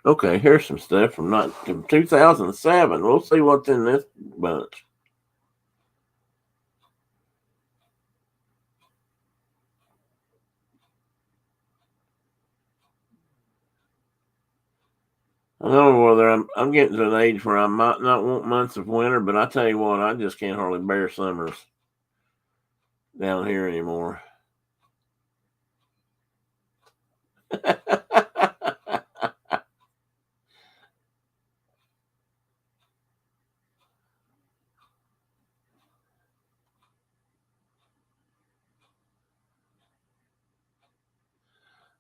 Okay, here's some stuff from 2007. We'll see what's in this bunch. I don't know whether I'm getting to an age where I might not want months of winter, but I tell you what, I just can't hardly bear summers down here anymore.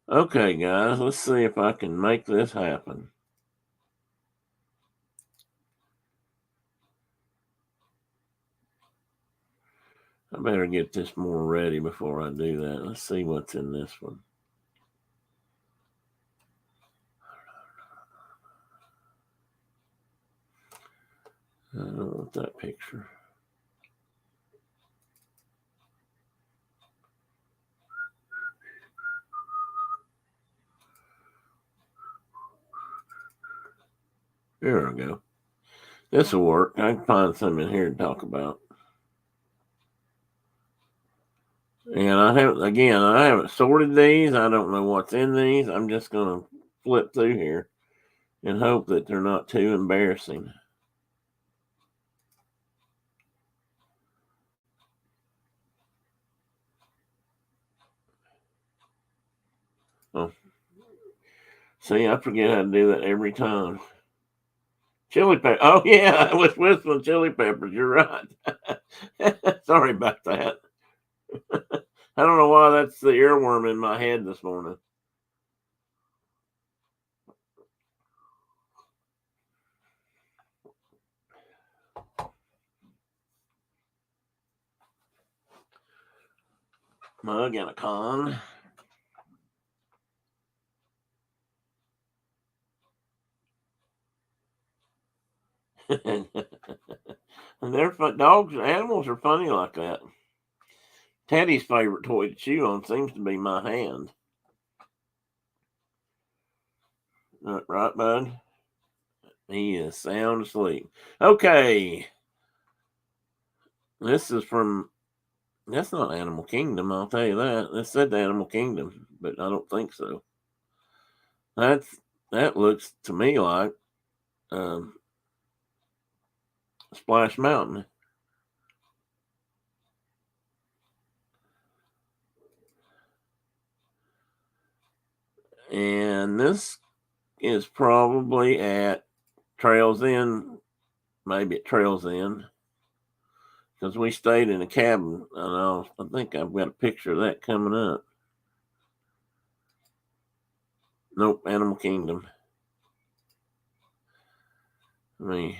Okay, guys, let's see if I can make this happen. I better get this more ready before I do that. Let's see what's in this one. I don't want that picture. There we go. This will work. I can find some in here to talk about. And I haven't sorted these. I don't know what's in these. I'm just going to flip through here and hope that they're not too embarrassing. Oh, see, I forget how to do that every time. Chili pepper. Oh yeah, I was whistling chili peppers. You're right. Sorry about that. I don't know why that's the earworm in my head this morning. Mug and a con. And they're fun. Animals are funny like that. Teddy's favorite toy to chew on seems to be my hand. Right, bud? He is sound asleep. Okay. This is from. That's not Animal Kingdom, I'll tell you that. It said Animal Kingdom, but I don't think so. That looks to me like Splash Mountain. And this is probably at Trails End, maybe at Trails End, because we stayed in a cabin. And I think I've got a picture of that coming up. Nope, Animal Kingdom. And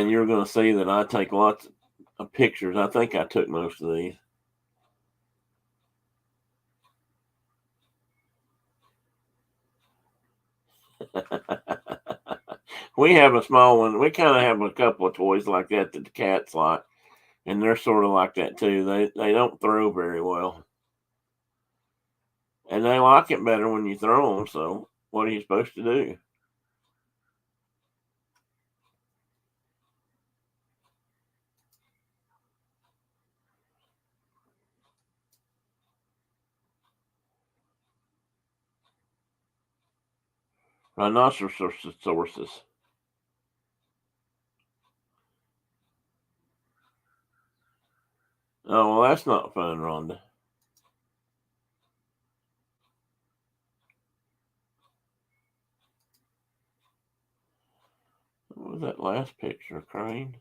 you're going to see that I take lots of pictures. I think I took most of these. We have a small one. We kind of have a couple of toys like that the cats like, and they're sort of like that too. They don't throw very well, and they like it better when you throw them. So what are you supposed to do? Rhinoceroses. Oh well, that's not fun, Rhonda. What was that last picture? A crane?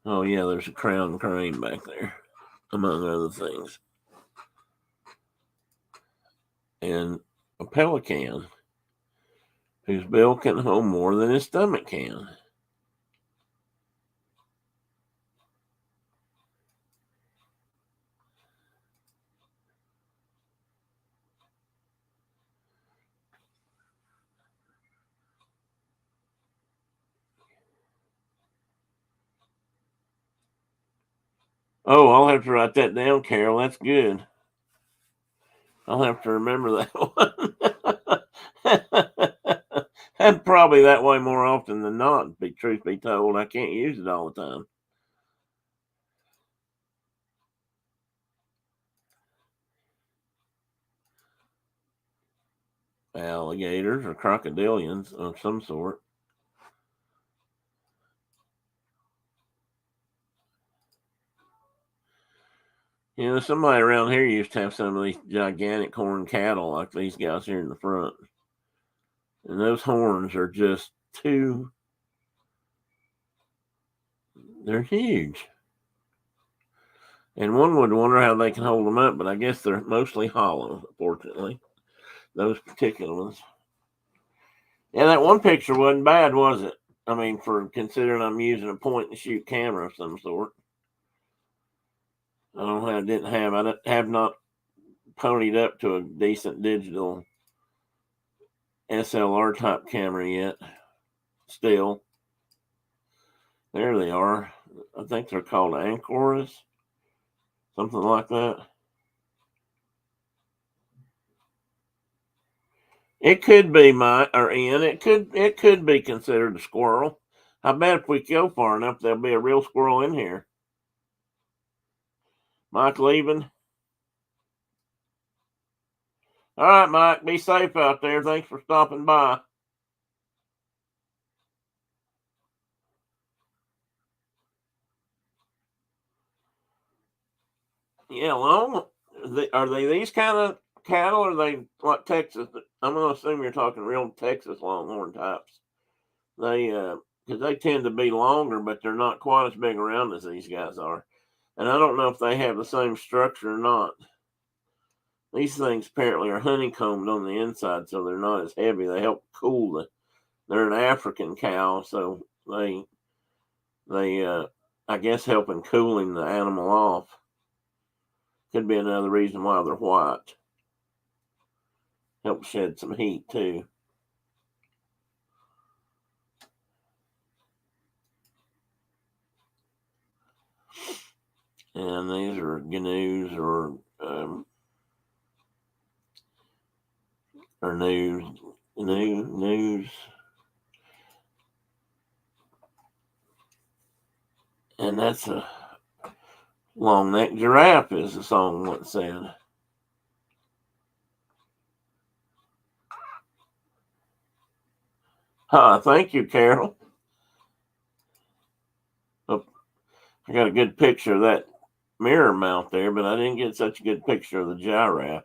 Oh yeah, there's a crown crane back there, among other things, and a pelican whose bill can hold more than his stomach can. Oh, I'll have to write that down, Carol. That's good. I'll have to remember that one. I'm probably that way more often than not, truth be told. I can't use it all the time. Alligators or crocodilians of some sort. Somebody around here used to have some of these gigantic horned cattle like these guys here in the front. And those horns are just they're huge. And one would wonder how they can hold them up, but I guess they're mostly hollow, fortunately. Those particular ones. Yeah, that one picture wasn't bad, was it? I mean, for considering I'm using a point and shoot camera of some sort. I don't have, didn't have, I have not ponied up to a decent digital SLR type camera yet. Still, there they are. I think they're called Ancoras, something like that. It could be Ian. It could be considered a squirrel. I bet if we go far enough, there'll be a real squirrel in here. Mike leaving. All right, Mike. Be safe out there. Thanks for stopping by. Yeah, long. Are they these kind of cattle? Or are they like Texas? I'm gonna assume you're talking real Texas Longhorn types. They because they tend to be longer, but they're not quite as big around as these guys are. And I don't know if they have the same structure or not. These things apparently are honeycombed on the inside, so they're not as heavy. They help cool the. They're an African cow, so they I guess helping cooling the animal off. Could be another reason why they're white. Help shed some heat too. And these are gnus or news. And that's a long necked giraffe, as the song once said. Thank you, Carol. Oh, I got a good picture of that mirror mount there, but I didn't get such a good picture of the giraffe.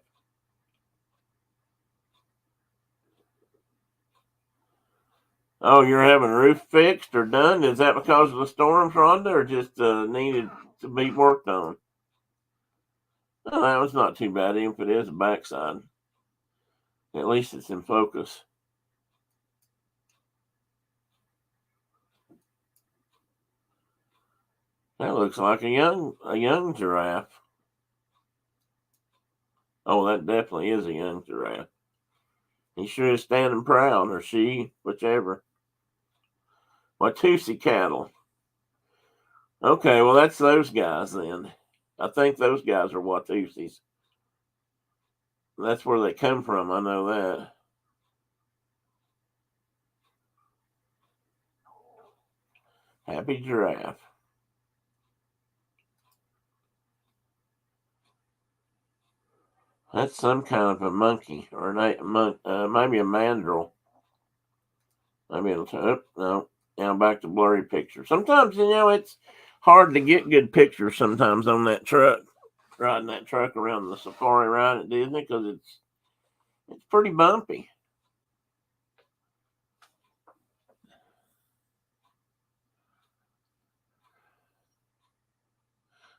Oh, you're having roof fixed or done? Is that because of the storms, Rhonda, or just needed to be worked on? Oh, that was not too bad, even if it is a backside. At least it's in focus. That looks like a young giraffe. Oh, that definitely is a young giraffe. He sure is standing proud, or she, whichever. Watusi cattle. Okay, well that's those guys then. I think those guys are Watusis. That's where they come from. I know that. Happy giraffe. That's some kind of a monkey or maybe a mandrill. Maybe it'll. No. Now back to blurry picture. Sometimes it's hard to get good pictures. Sometimes on that truck, riding that truck around the safari ride at Disney because it's pretty bumpy.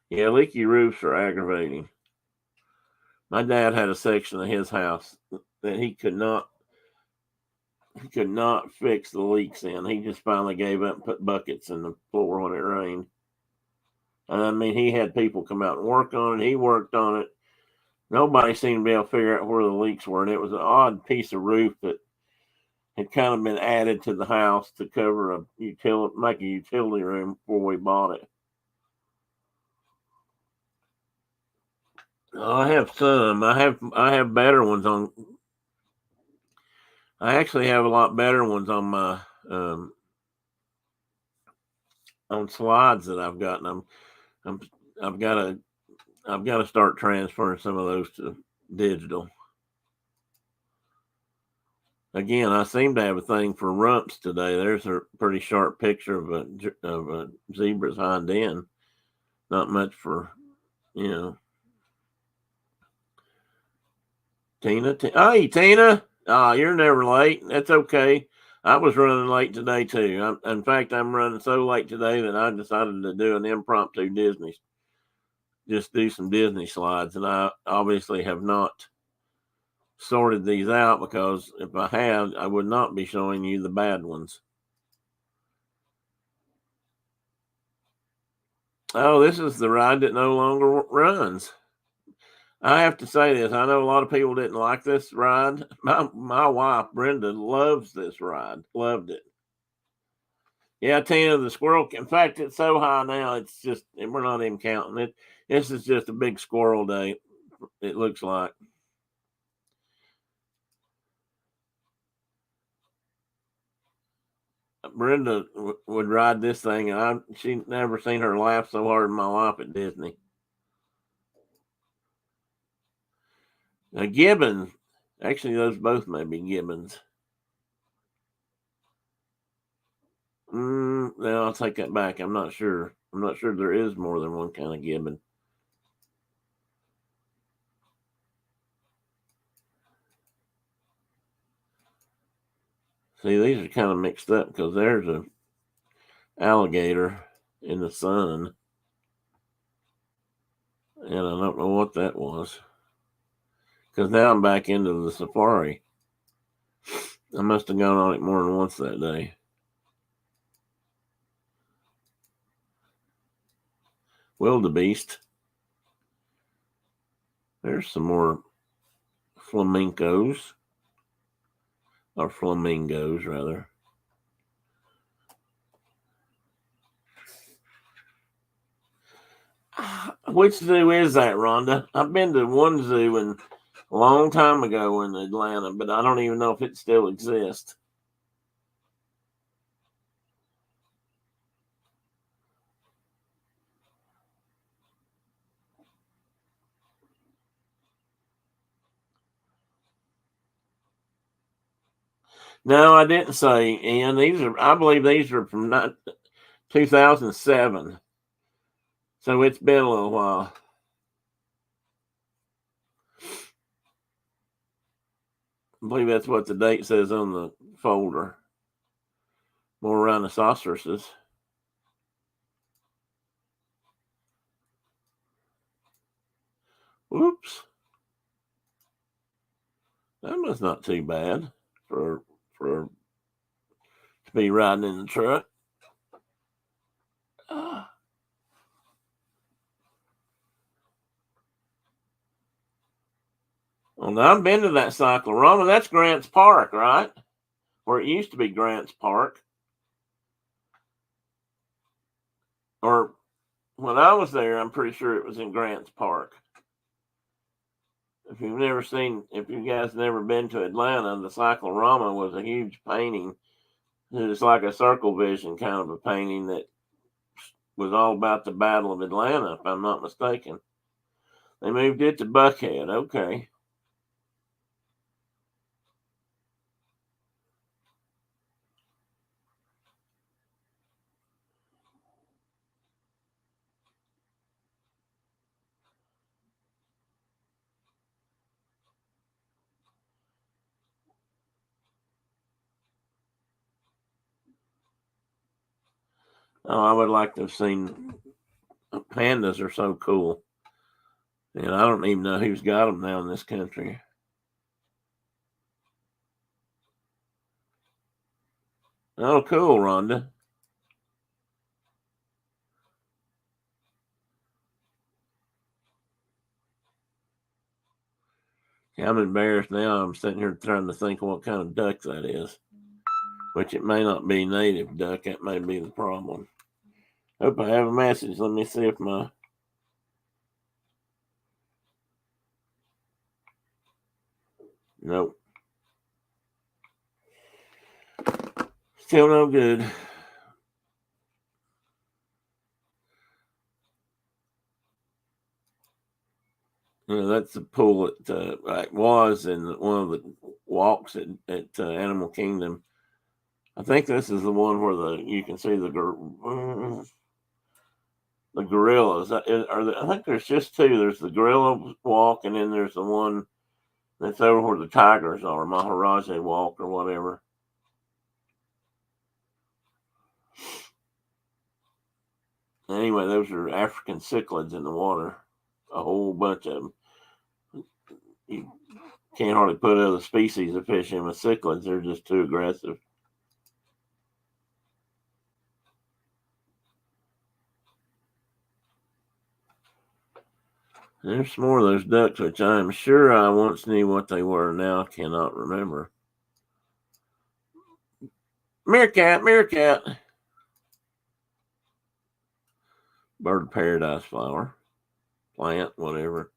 Yeah, leaky roofs are aggravating. My dad had a section of his house that he could not fix the leaks in. He just finally gave up and put buckets in the floor when it rained. And I mean, he had people come out and work on it. He worked on it. Nobody seemed to be able to figure out where the leaks were. And it was an odd piece of roof that had kind of been added to the house to cover make a utility room before we bought it. I have some. I have better ones on. I actually have a lot better ones on my on slides that I've gotten. I'm I've got to start transferring some of those to digital. Again, I seem to have a thing for rumps today. There's a pretty sharp picture of a zebra's hind end. Not much for you know. Tina, hey Tina, you're never late. That's okay. I was running late today too. In fact, I'm running so late today that I decided to do an impromptu Disney, just do some Disney slides, and I obviously have not sorted these out because if I had, I would not be showing you the bad ones. Oh, this is the ride that no longer runs. I have to say this. I know a lot of people didn't like this ride. My wife Brenda loves this ride. Loved it. Yeah, Tina, the squirrel. In fact, it's so high now. It's just we're not even counting it. This is just a big squirrel day. It looks like. Brenda would ride this thing, and she never seen her laugh so hard in my life at Disney. A gibbon, actually, those both may be gibbons. No, I'll take that back. I'm not sure. I'm not sure there is more than one kind of gibbon. See, these are kind of mixed up because there's a alligator in the sun, and I don't know what that was. Because now I'm back into the safari. I must have gone on it more than once that day. Wildebeest. There's some more flamencos, or flamingos rather. Which zoo is that, Rhonda? I've been to one zoo a long time ago in Atlanta, but I don't even know if it still exists. No, I didn't say, Ian. I believe these are from 2007. So it's been a little while. I believe that's what the date says on the folder. More rhinoceroses. Whoops. That was not too bad for to be riding in the truck. Well, now I've been to that cyclorama. That's Grants Park, right? Where it used to be Grants Park. Or when I was there, I'm pretty sure it was in Grants Park. If you guys never been to Atlanta, the cyclorama was a huge painting. It was like a circle vision kind of a painting that was all about the Battle of Atlanta, if I'm not mistaken. They moved it to Buckhead. Okay. Oh, I would like to have seen pandas. Are so cool. And I don't even know who's got them now in this country. Oh, cool, Rhonda. Yeah, I'm embarrassed now. I'm sitting here trying to think of what kind of duck that is. Which it may not be native duck. That may be the problem. Hope I have a message. Let me see if my... Nope. Still no good. That's the pool it was in one of the walks at Animal Kingdom. I think this is the one where you can see the gorillas. I think there's just two. There's the gorilla walk, and then there's the one that's over where the tigers are, Maharaja Walk or whatever. Anyway, those are African cichlids in the water. A whole bunch of them. You can't hardly put other species of fish in with cichlids. They're just too aggressive. There's some more of those ducks, which I am sure I once knew what they were. Now I cannot remember. Meerkat, meerkat. Bird of paradise flower. Plant, whatever.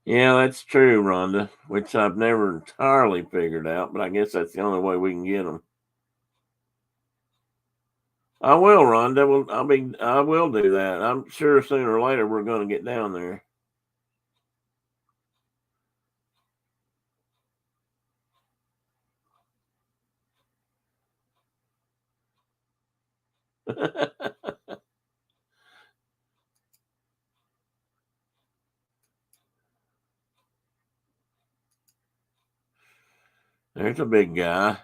Yeah, that's true, Rhonda, which I've never entirely figured out, but I guess that's the only way we can get them. I will, Rhonda. I will do that. I'm sure sooner or later we're going to get down there. There's a big guy.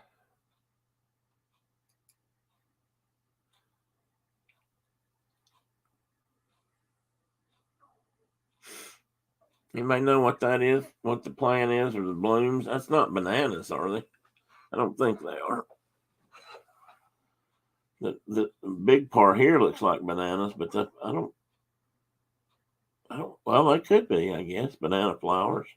You may know what that is, what the plant is, or the blooms. That's not bananas, are they? I don't think they are. The big part here looks like bananas, but I don't. Well, they could be, I guess, banana flowers.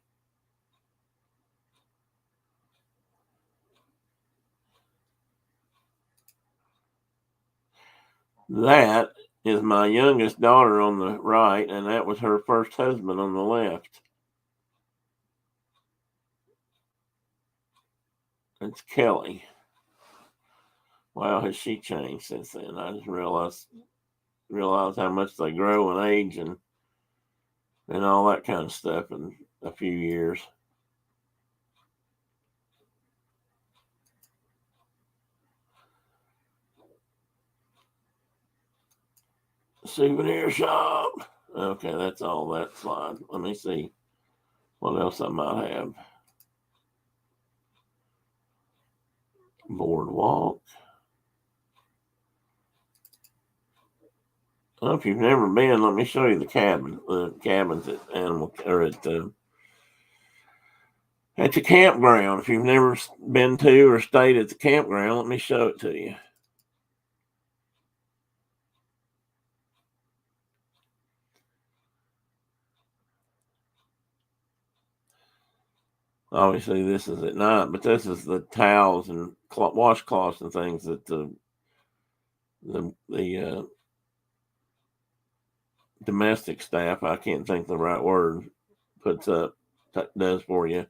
That is my youngest daughter on the right, and that was her first husband on the left. It's Kelly. Wow, has she changed since then? I just realized realize how much they grow and age and all that kind of stuff in a few years. Souvenir shop. Okay, that's all that slide. Let me see what else I might have. Boardwalk. Well, if you've never been, let me show you the cabins at Animal or at the campground. If you've never been to or stayed at the campground, let me show it to you. Obviously, this is at night, but this is the towels and washcloths and things that the domestic staff, I can't think the right word, puts up, does for you.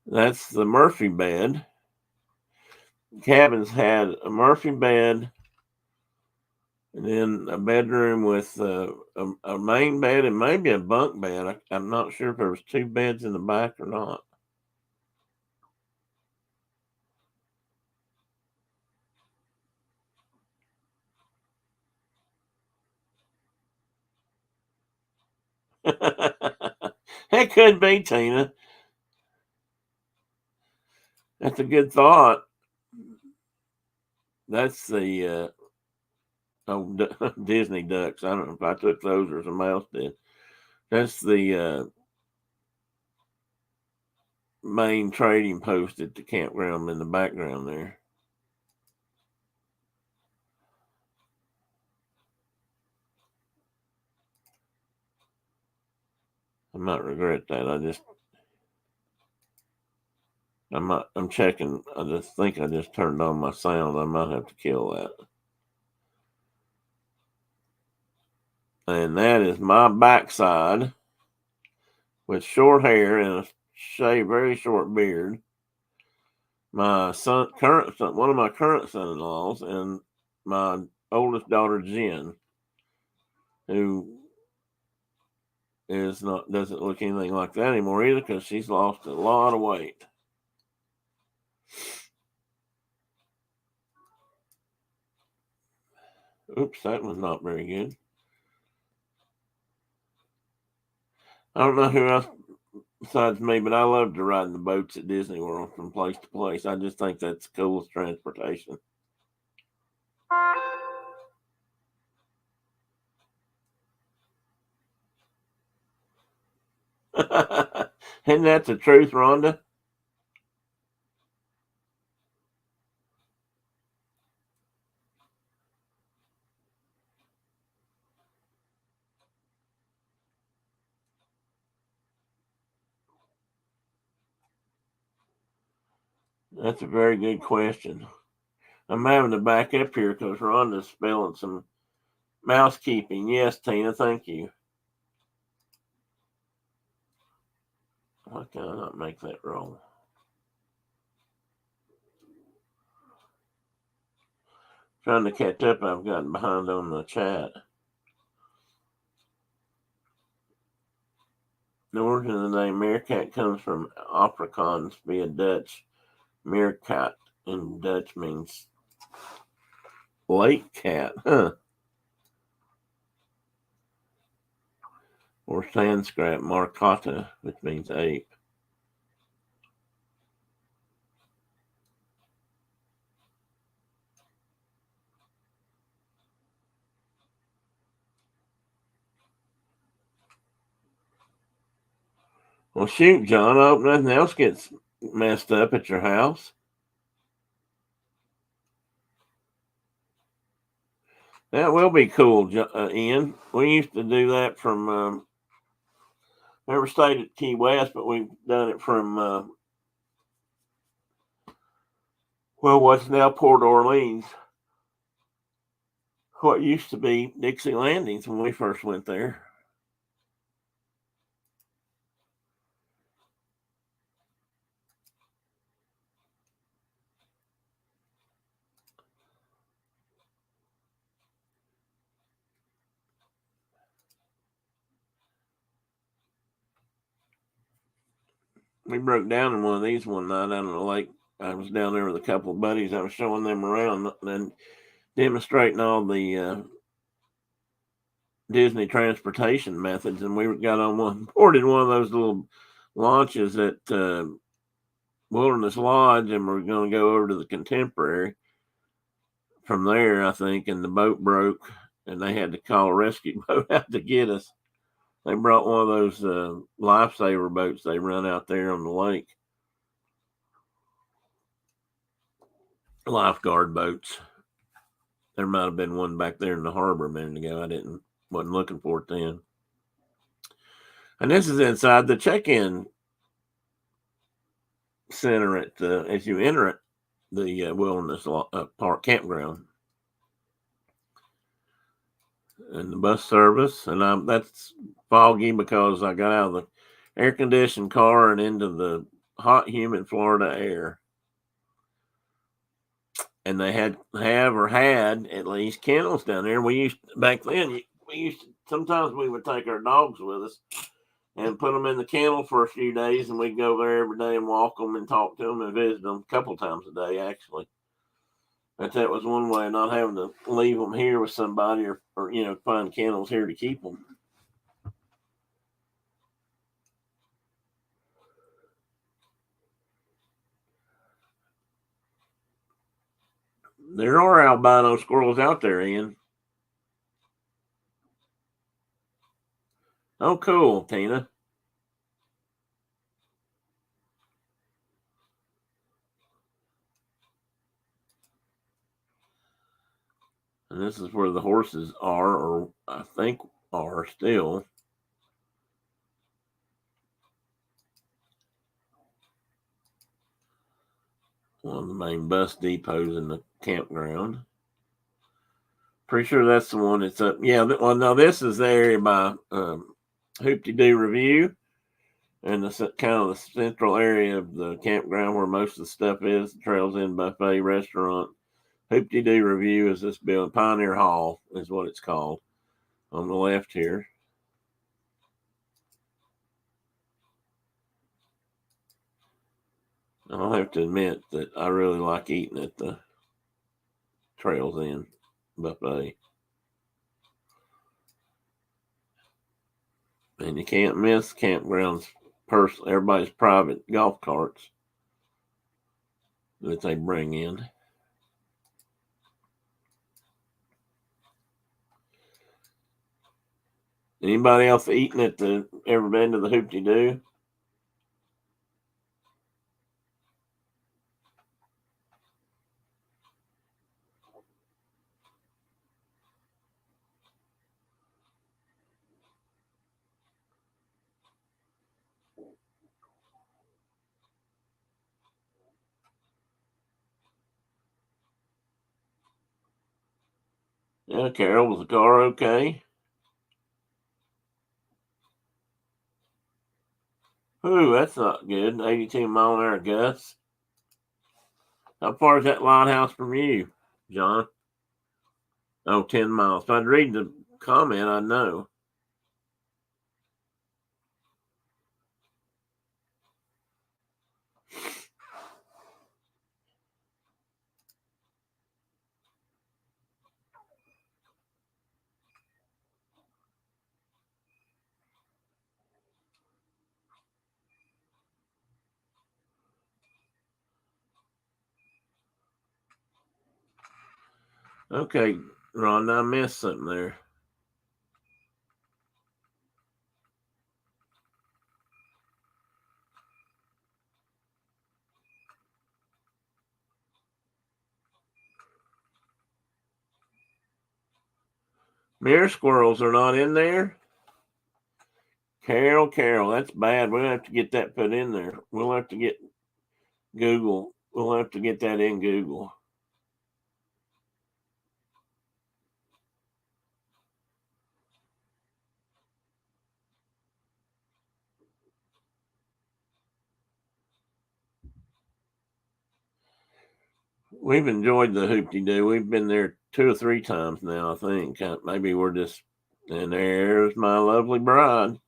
That's the Murphy bed. Cabins had a Murphy bed, and then a bedroom with a main bed and maybe a bunk bed. I'm not sure if there was two beds in the back or not. It could be, Tina. That's a good thought. That's the Disney ducks. I don't know if I took those or somebody else did. That's the main trading post at the campground in the background there. I might regret that. I'm checking. I just think I just turned on my sound. I might have to kill that. And that is my backside with short hair and a very short beard. My one of my current son-in-laws, and my oldest daughter Jen, who doesn't look anything like that anymore either because she's lost a lot of weight. Oops, that was not very good. I don't know who else besides me, but I love to ride in the boats at Disney World from place to place. I just think that's the coolest transportation. Isn't that the truth, Rhonda? That's a very good question. I'm having to back up here because Rhonda's spelling some mousekeeping. Yes, Tina, thank you. Why can I not make that roll? Trying to catch up, I've gotten behind on the chat. The origin of the name meerkat comes from Afrikaans via Dutch. Meerkat in Dutch means lake cat, huh? Or Sanskrit markata, which means ape. Well, shoot, John, I hope nothing else gets messed up at your house. That will be cool, Ian. We used to do that from, never stayed at Key West, but we've done it from, what's now Port Orleans. What used to be Dixie Landings when we first went there. We broke down in one of these one night out on the lake. I was down there with a couple of buddies. I was showing them around and demonstrating all the Disney transportation methods, and we got on boarded one of those little launches at Wilderness Lodge, and we're going to go over to the Contemporary from there, I think, and the boat broke, and they had to call a rescue boat out to get us. They brought one of those lifesaver boats they run out there on the lake. Lifeguard boats. There might have been one back there in the harbor a minute ago. I wasn't looking for it then. And this is inside the check-in center as you enter it, the Wilderness Park campground. And the bus service, and that's foggy because I got out of the air-conditioned car and into the hot, humid Florida air. And they had at least kennels down there. Back then, sometimes we would take our dogs with us and put them in the kennel for a few days, and we'd go there every day and walk them and talk to them and visit them a couple times a day, actually. But that was one way of not having to leave them here with somebody or find kennels here to keep them. There are albino squirrels out there, Ian. Oh, cool, Tina. And this is where the horses are, or I think are still. One of the main bus depots in the campground. Pretty sure that's the one that's up. Yeah, well, no, this is the area by Hoop-de-Doo Review, and the kind of the central area of the campground where most of the stuff is. The Trails Inn Buffet Restaurant. Hoop-de-Doo Review is this building. Pioneer Hall is what it's called on the left here. I'll have to admit that I really like eating at the Trails Inn Buffet. And you can't miss campgrounds, everybody's private golf carts that they bring in. Anybody else eating ever been to the Hoop-de-Doo? Yeah, Carol, was the car okay? Ooh, that's not good. 82-mile-an-hour gusts. How far is that lighthouse from you, John? Oh, 10 miles. If I'd read the comment, I'd know. Okay, Rhonda, I missed something there. Mirror squirrels are not in there? Carol, that's bad. We'll have to get that put in there. We'll have to get Google. We'll have to get that in Google. We've enjoyed the Hoop-de-Doo. We've been there 2 or 3 times now, I think. Maybe we're just, and there's my lovely bride.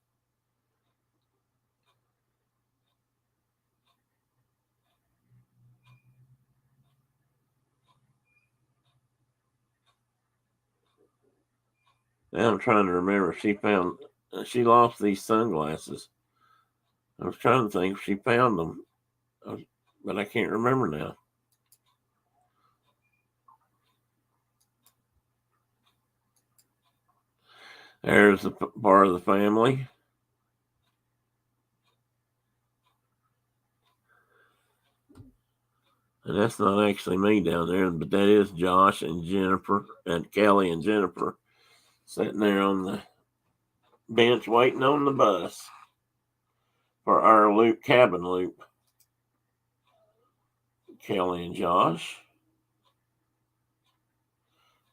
Now I'm trying to remember if she lost these sunglasses. I was trying to think if she found them, but I can't remember now. There's the part of the family. And that's not actually me down there, but that is Josh and Jennifer and Kelly and Jennifer sitting there on the bench waiting on the bus for our cabin loop. Kelly and Josh.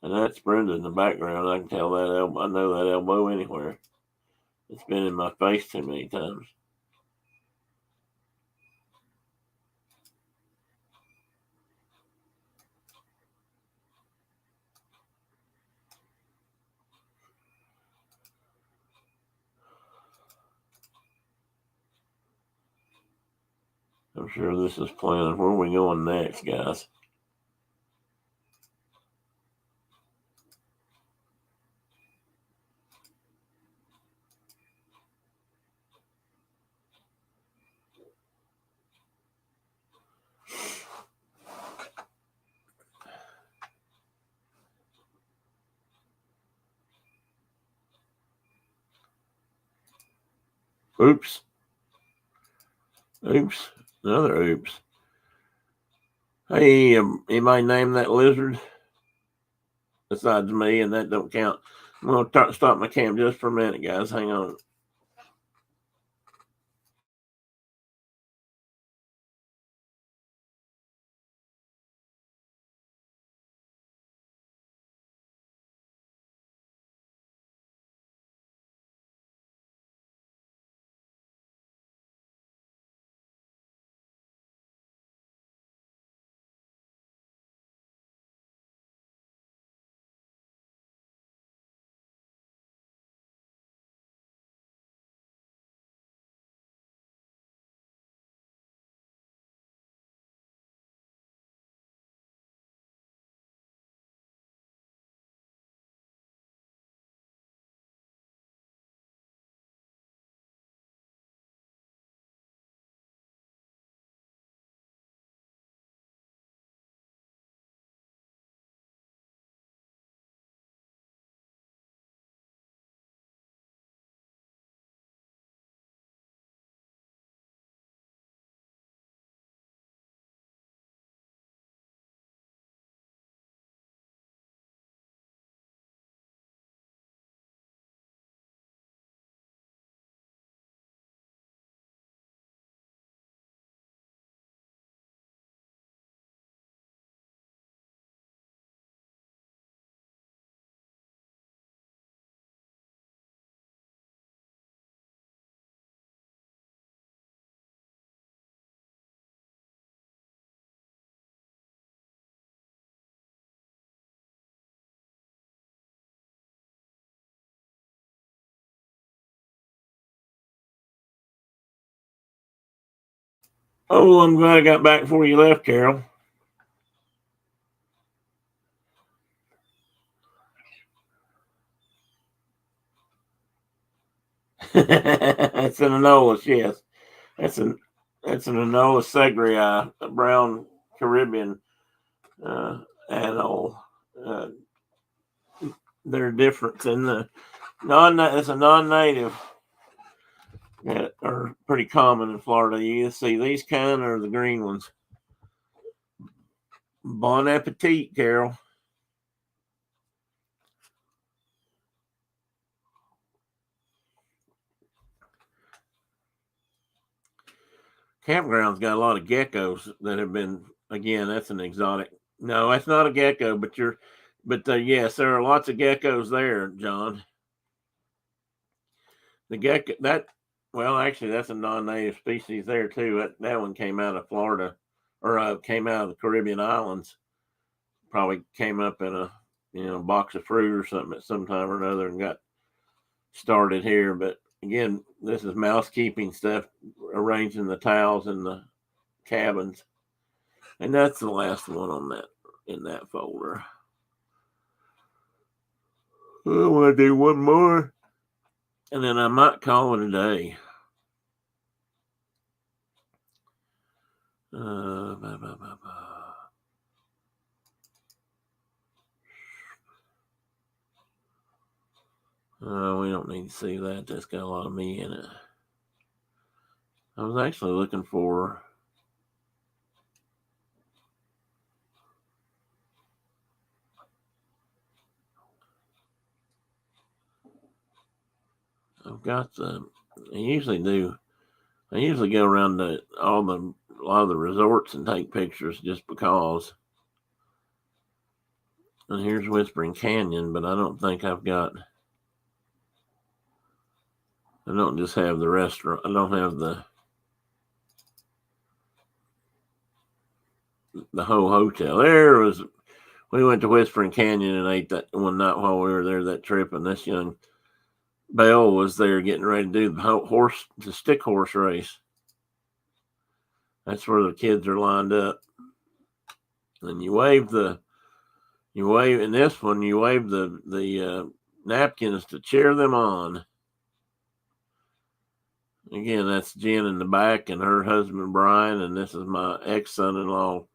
And that's Brenda in the background. I can tell that elbow. I know that elbow anywhere. It's been in my face too many times. I'm sure this is planning. Where are we going next, guys? Oops. Oops. Another oops. Hey, anybody name that lizard? Besides me, and that don't count. I'm going to stop my cam just for a minute, guys. Hang on. Oh, I'm glad I got back before you left, Carol. It's an Anolis, yes. That's an Anolis segrii, a brown Caribbean anole. Uh, they're different than the it's a non-native that are pretty common in Florida. You see these kind or the green ones. Bon appetit, Carol. Campground's got a lot of geckos that have been. Again, that's an exotic. No, that's not a gecko, yes, there are lots of geckos there, John. The gecko actually, that's a non-native species there too. That one came out of Florida, or came out of the Caribbean islands. Probably came up in a box of fruit or something at some time or another and got started here. But again, this is mousekeeping stuff, arranging the towels in the cabins, and that's the last one on that in that folder. I want to do one more, and then I might call it a day. We don't need to see that. That's got a lot of me in it. I was actually looking for... I've got the... I usually go around to a lot of the resorts and take pictures just because. And here's Whispering Canyon, but I don't think I've got... I don't just have the restaurant. I don't have the whole hotel. We went to Whispering Canyon and ate that one night while we were there that trip, and this young Belle was there getting ready to do the stick horse race. That's where the kids are lined up. And you wave in this one, you wave the napkins to cheer them on. Again, that's Jen in the back and her husband Brian, and this is my ex-son-in-law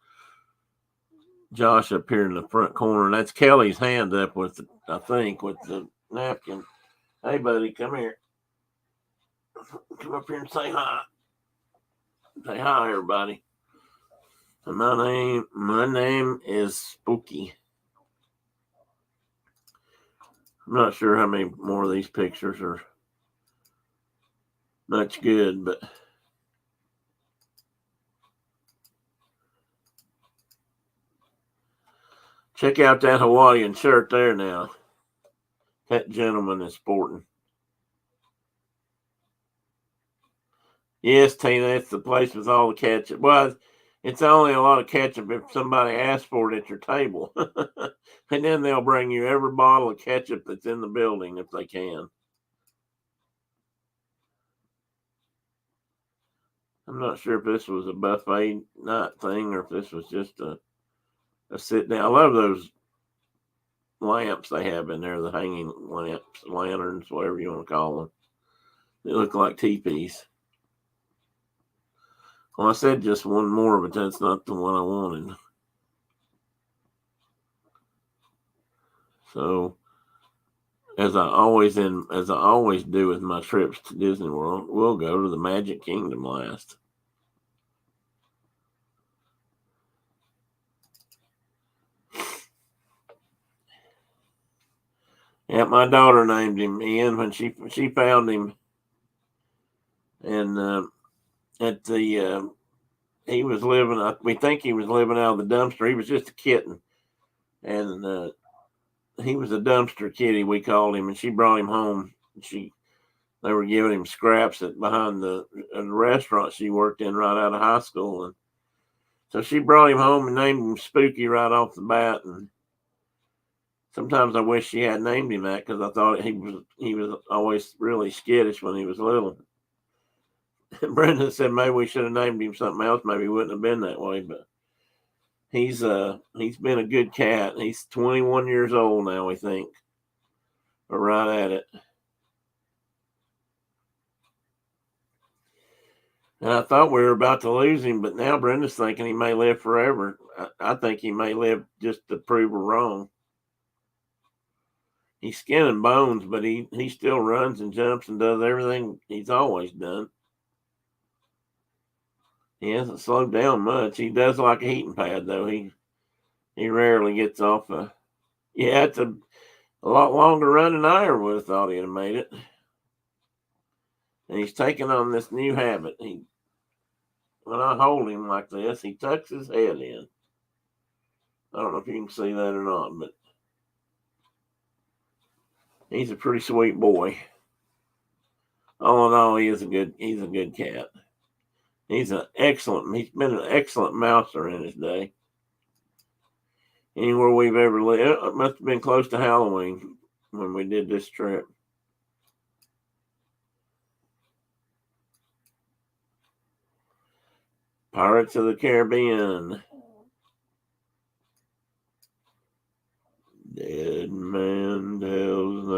Josh up here in the front corner. And that's Kelly's hand up with the napkin. Hey buddy, come here. Come up here and say hi. Say hi, everybody. And my name is Spooky. I'm not sure how many more of these pictures are much good, but check out that Hawaiian shirt there now. That gentleman is sporting. Yes, Tina, it's the place with all the ketchup. Well, it's only a lot of ketchup if somebody asks for it at your table. And then they'll bring you every bottle of ketchup that's in the building if they can. I'm not sure if this was a buffet night thing or if this was just a sit down. I love those lamps they have in there, the hanging lamps, lanterns, whatever you want to call them. They look like teepees. Well, I said just one more, but that's not the one I wanted. So, as I always do with my trips to Disney World, we'll go to the Magic Kingdom last. Yeah, my daughter named him Ian when she found him, and at the he was living. We think he was living out of the dumpster. He was just a kitten, and he was a dumpster kitty, we called him. And she brought him home. They were giving him scraps behind the restaurant she worked in right out of high school, and so she brought him home and named him Spooky right off the bat. And sometimes I wish she had named him that because I thought he was always really skittish when he was little. And Brenda said maybe we should have named him something else. Maybe he wouldn't have been that way, but he's been a good cat. He's 21 years old now, we think. We're right at it. And I thought we were about to lose him, but now Brenda's thinking he may live forever. I think he may live just to prove her wrong. He's skin and bones, but he still runs and jumps and does everything he's always done. He hasn't slowed down much. He does like a heating pad, though. He rarely gets off yeah, it's a lot longer run than I ever would have thought he'd have made it. And he's taking on this new habit. When I hold him like this, he tucks his head in. I don't know if you can see that or not, but he's a pretty sweet boy. All in all, he's a good cat. He's been an excellent mouser in his day. Anywhere we've ever lived, it must have been close to Halloween when we did this trip. Pirates of the Caribbean. Dead man tells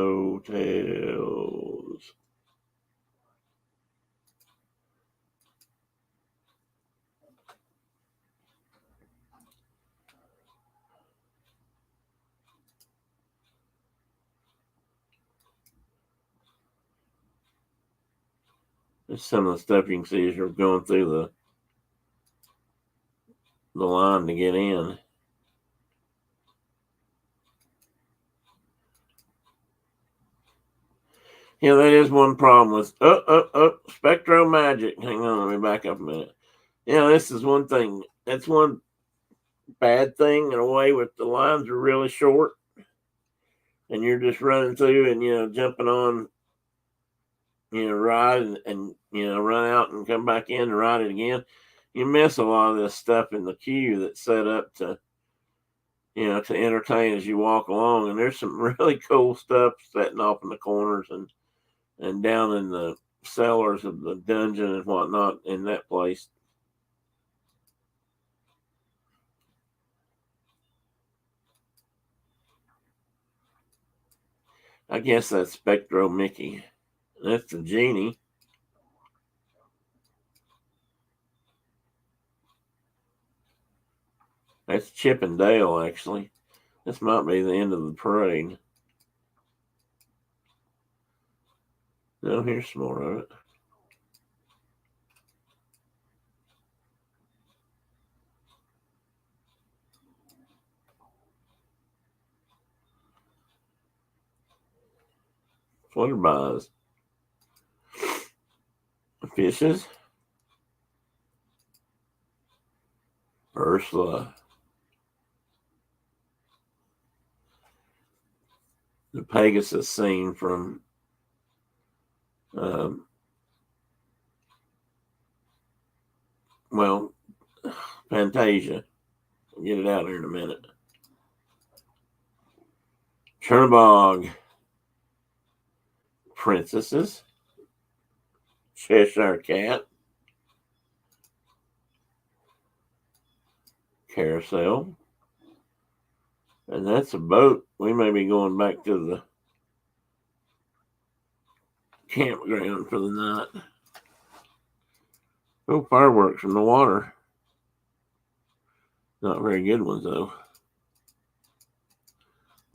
There's some of the stuff you can see as you're going through the line to get in. Yeah, that is one problem with Spectro Magic. Hang on, let me back up a minute. Yeah, this is one thing. That's one bad thing in a way, with the lines are really short and you're just running through and jumping on ride and run out and come back in and ride it again. You miss a lot of this stuff in the queue that's set up to entertain as you walk along. And there's some really cool stuff setting off in the corners and down in the cellars of the dungeon and whatnot in that place. I guess that's Spectro Mickey. That's the genie. That's Chip and Dale, actually. This might be the end of the parade. No, here's some more of it. Flutterbys. Fishes. Ursula. The Pegasus scene from Fantasia. I'll get it out here in a minute. Chernabog. Princesses. Cheshire Cat. Carousel. And that's a boat. We may be going back to the campground for the night. Oh, fireworks from the water. Not very good ones, though.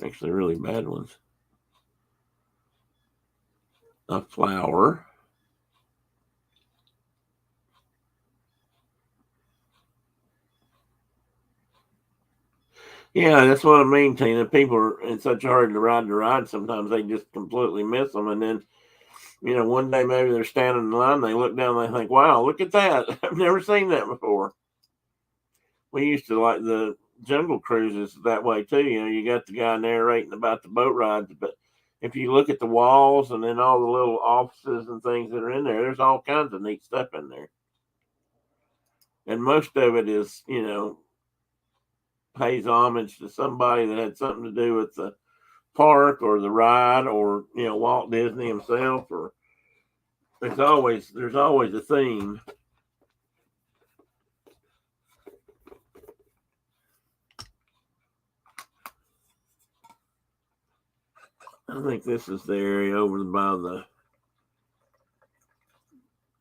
Actually, really bad ones. A flower. Yeah, that's what I mean, Tina. People are in such a hurry to ride. Sometimes they just completely miss them. And then, one day maybe they're standing in line, they look down, and they think, wow, look at that. I've never seen that before. We used to like the Jungle Cruises that way, too. You got the guy narrating about the boat rides. But if you look at the walls and then all the little offices and things that are in there, there's all kinds of neat stuff in there. And most of it is, pays homage to somebody that had something to do with the park or the ride or Walt Disney himself. Or there's always a theme. I think this is the area over by the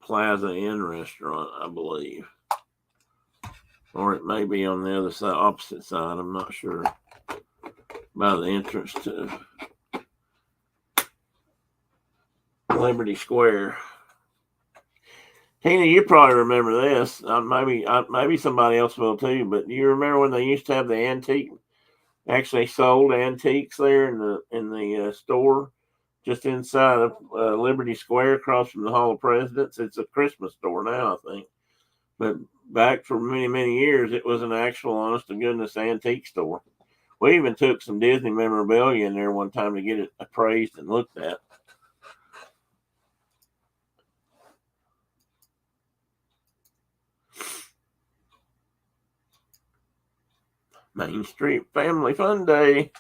Plaza Inn restaurant, I believe. Or it may be on the other side, opposite side. I'm not sure. By the entrance to Liberty Square. Tina, you probably remember this. Maybe somebody else will too. But do you remember when they used to have the antique? Actually, sold antiques there in the store just inside of Liberty Square, across from the Hall of Presidents. It's a Christmas store now, I think. But back for many, many years, it was an actual, honest to goodness antique store. We even took some Disney memorabilia in there one time to get it appraised and looked at. Main Street Family Fun Day.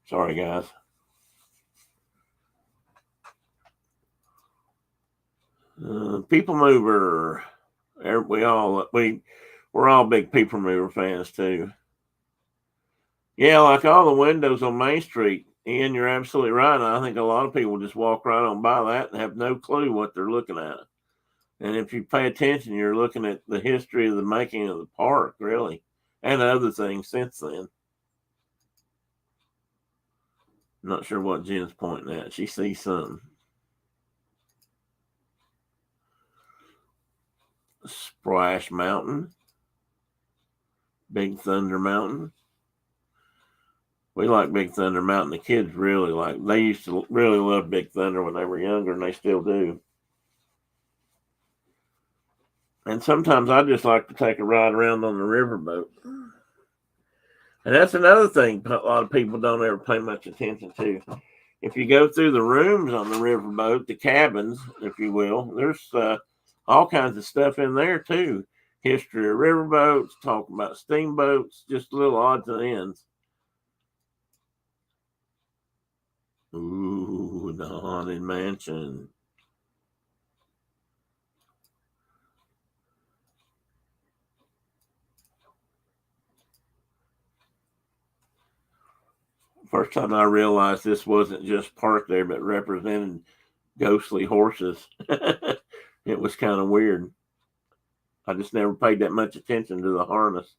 Sorry, guys. People Mover. We're all big People Mover fans too. Yeah, like all the windows on Main Street. Ian, you're absolutely right. I think a lot of people just walk right on by that and have no clue what they're looking at. And if you pay attention, you're looking at the history of the making of the park, really, and other things since then. I'm not sure what Jen's pointing at. She sees something. Splash Mountain. Big Thunder Mountain. We like Big Thunder Mountain. The kids really like. They used to really love Big Thunder when they were younger, and they still do. And sometimes I just like to take a ride around on the riverboat. And that's another thing a lot of people don't ever pay much attention to. If you go through the rooms on the riverboat, the cabins, if you will, there's all kinds of stuff in there too. History of riverboats, talk about steamboats, just little odds and ends. Ooh, the Haunted Mansion. First time I realized this wasn't just parked there, but represented ghostly horses. It was kind of weird. I just never paid that much attention to the harness.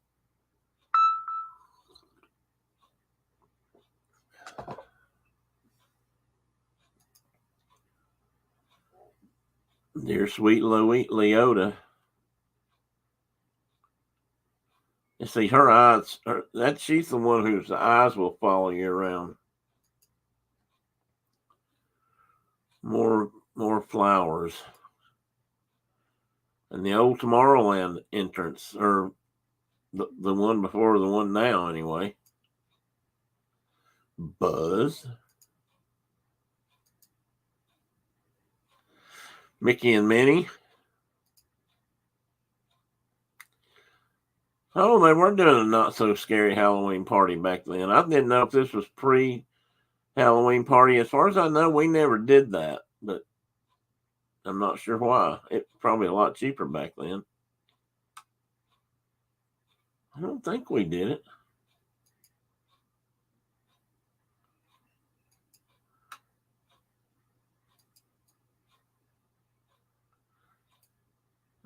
Dear sweet Leota. You see, her eyes, she's the one whose eyes will follow you around. More flowers. And the old Tomorrowland entrance, or the one before the one now, anyway. Buzz. Mickey and Minnie. Oh, they were doing a not so scary Halloween party back then. I didn't know if this was pre-Halloween party. As far as I know, we never did that, but I'm not sure why. It's probably a lot cheaper back then. I don't think we did it.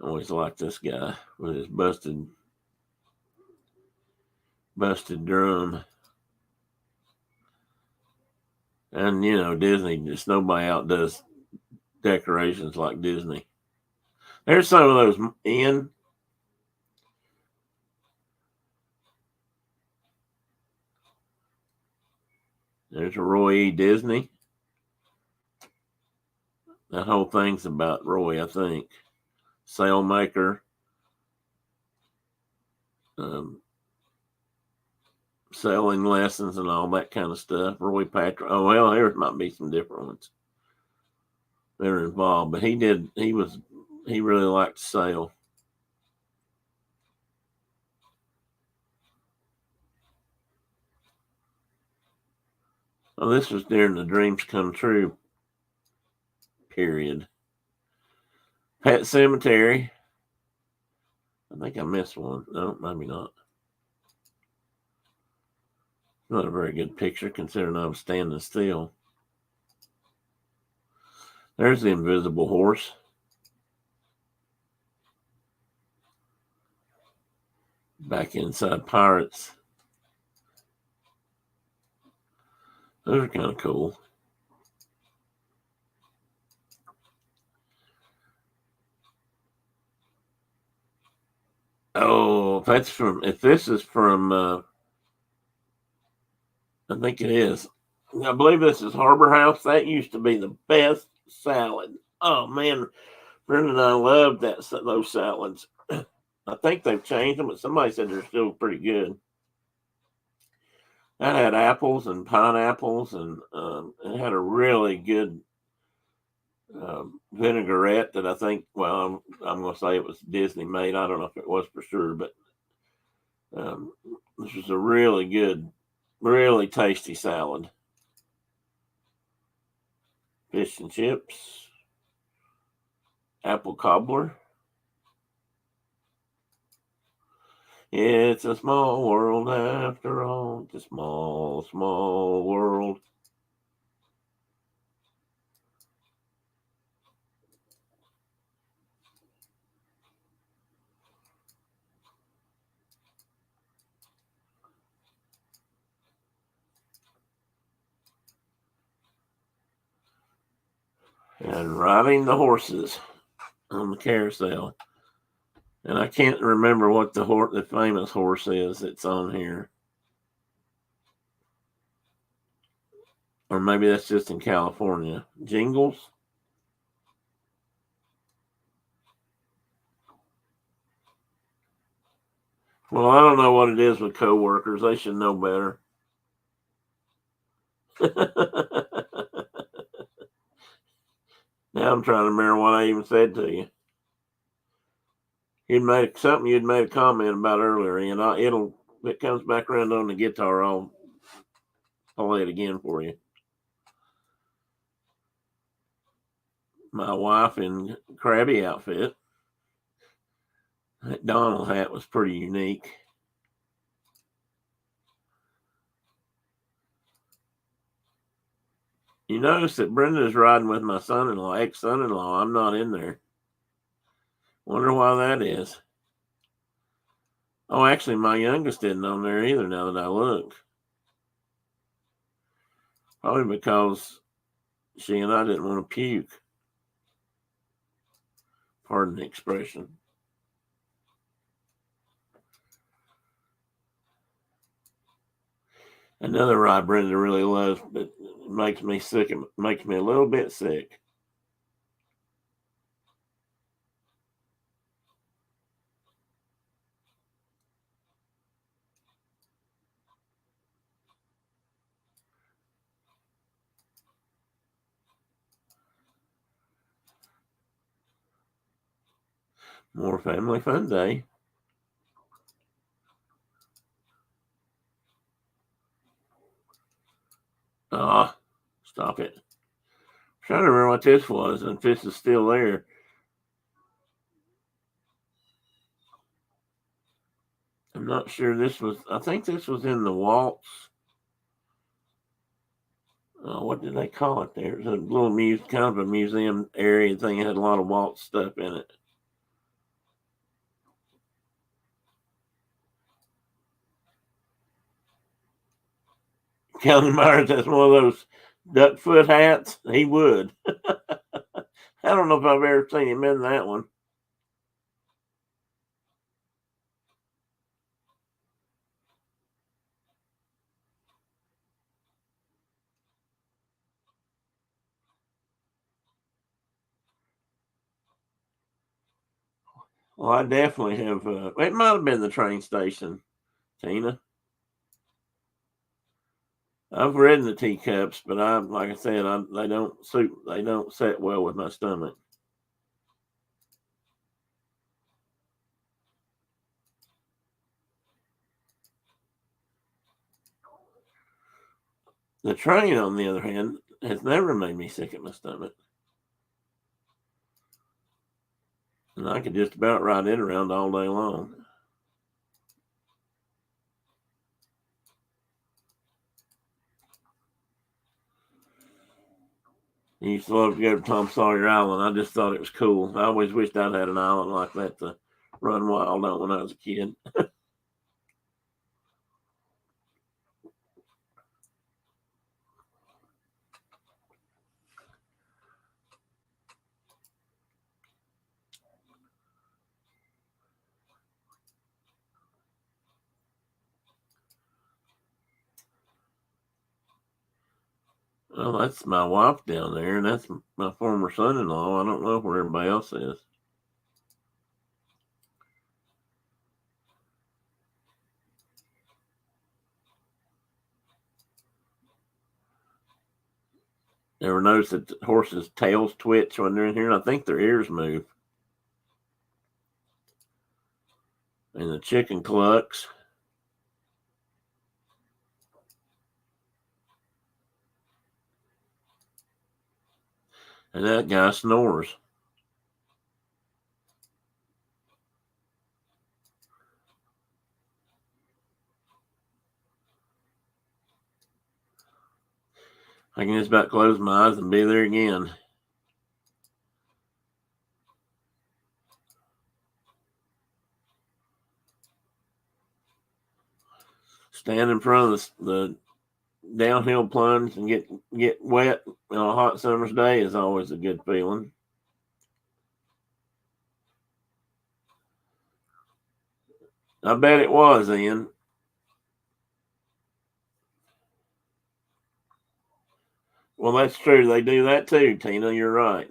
I always liked this guy with his busted drum. And, you know, Disney, just nobody outdoes decorations like Disney. There's some of those in. There's a Roy E. Disney. That whole thing's about Roy, I think. Sailmaker. Sailing lessons and all that kind of stuff. Roy Patrick. Oh, well, there might be some different ones that are involved, but he really liked to sail. Oh, this was during the Dreams Come True period. Pet Cemetery. I think I missed one. No, maybe not. Not a very good picture considering I was standing still. There's the invisible horse. Back inside Pirates. Those are kind of cool. Oh, if this is from, I think it is. I believe this is Harbor House. That used to be the best salad. Oh, man. Brenda and I loved those salads. I think they've changed them, but somebody said they're still pretty good. That had apples and pineapples, and it had a really good vinaigrette that I think, well, I'm going to say it was Disney made. I don't know if it was for sure, but this was a really good, really tasty salad. Fish and chips, apple cobbler. It's a small world after all. It's a small, small world. and riding the horses on the carousel. And I can't remember what the famous horse is that's on here. Or maybe that's just in California. Jingles? Well, I don't know what it is with coworkers. They should know better. Now I'm trying to remember what I even said to you. You'd made a comment about earlier, and if it comes back around on the guitar, I'll play it again for you. My wife in crabby outfit. That Donald hat was pretty unique. You notice that Brenda's riding with my ex-son-in-law. I'm not in there. Wonder why that is. Oh, actually, my youngest isn't on there either now that I look. Probably because she and I didn't want to puke. Pardon the expression. Another ride Brenda really loves, but it makes me sick. It makes me a little bit sick. More family fun day. Stop it. I'm trying to remember what this was, and if this is still there. I'm not sure I think this was in the waltz. What did they call it there? It was a little kind of a museum area thing. It had a lot of waltz stuff in it. Calvin Myers has one of those duck foot hats. He would. I don't know if I've ever seen him in that one. Well, I definitely have. It might have been the train station, Tina. I've ridden the teacups, but like I said, they don't suit. They don't set well with my stomach. The train, on the other hand, has never made me sick at my stomach. And I could just about ride it around all day long. I used to love to go to Tom Sawyer Island. I just thought it was cool. I always wished I'd had an island like that to run wild on when I was a kid. Well, that's my wife down there, and that's my former son-in-law. I don't know where everybody else is. Ever notice that horses' tails twitch when they're in here? I think their ears move. And the chicken clucks. And that guy snores. I can just about close my eyes and be there again. Stand in front of the downhill plunge and get wet on a hot summer's day is always a good feeling. I bet it was, Ian. Well, that's true. They do that too, Tina. You're right.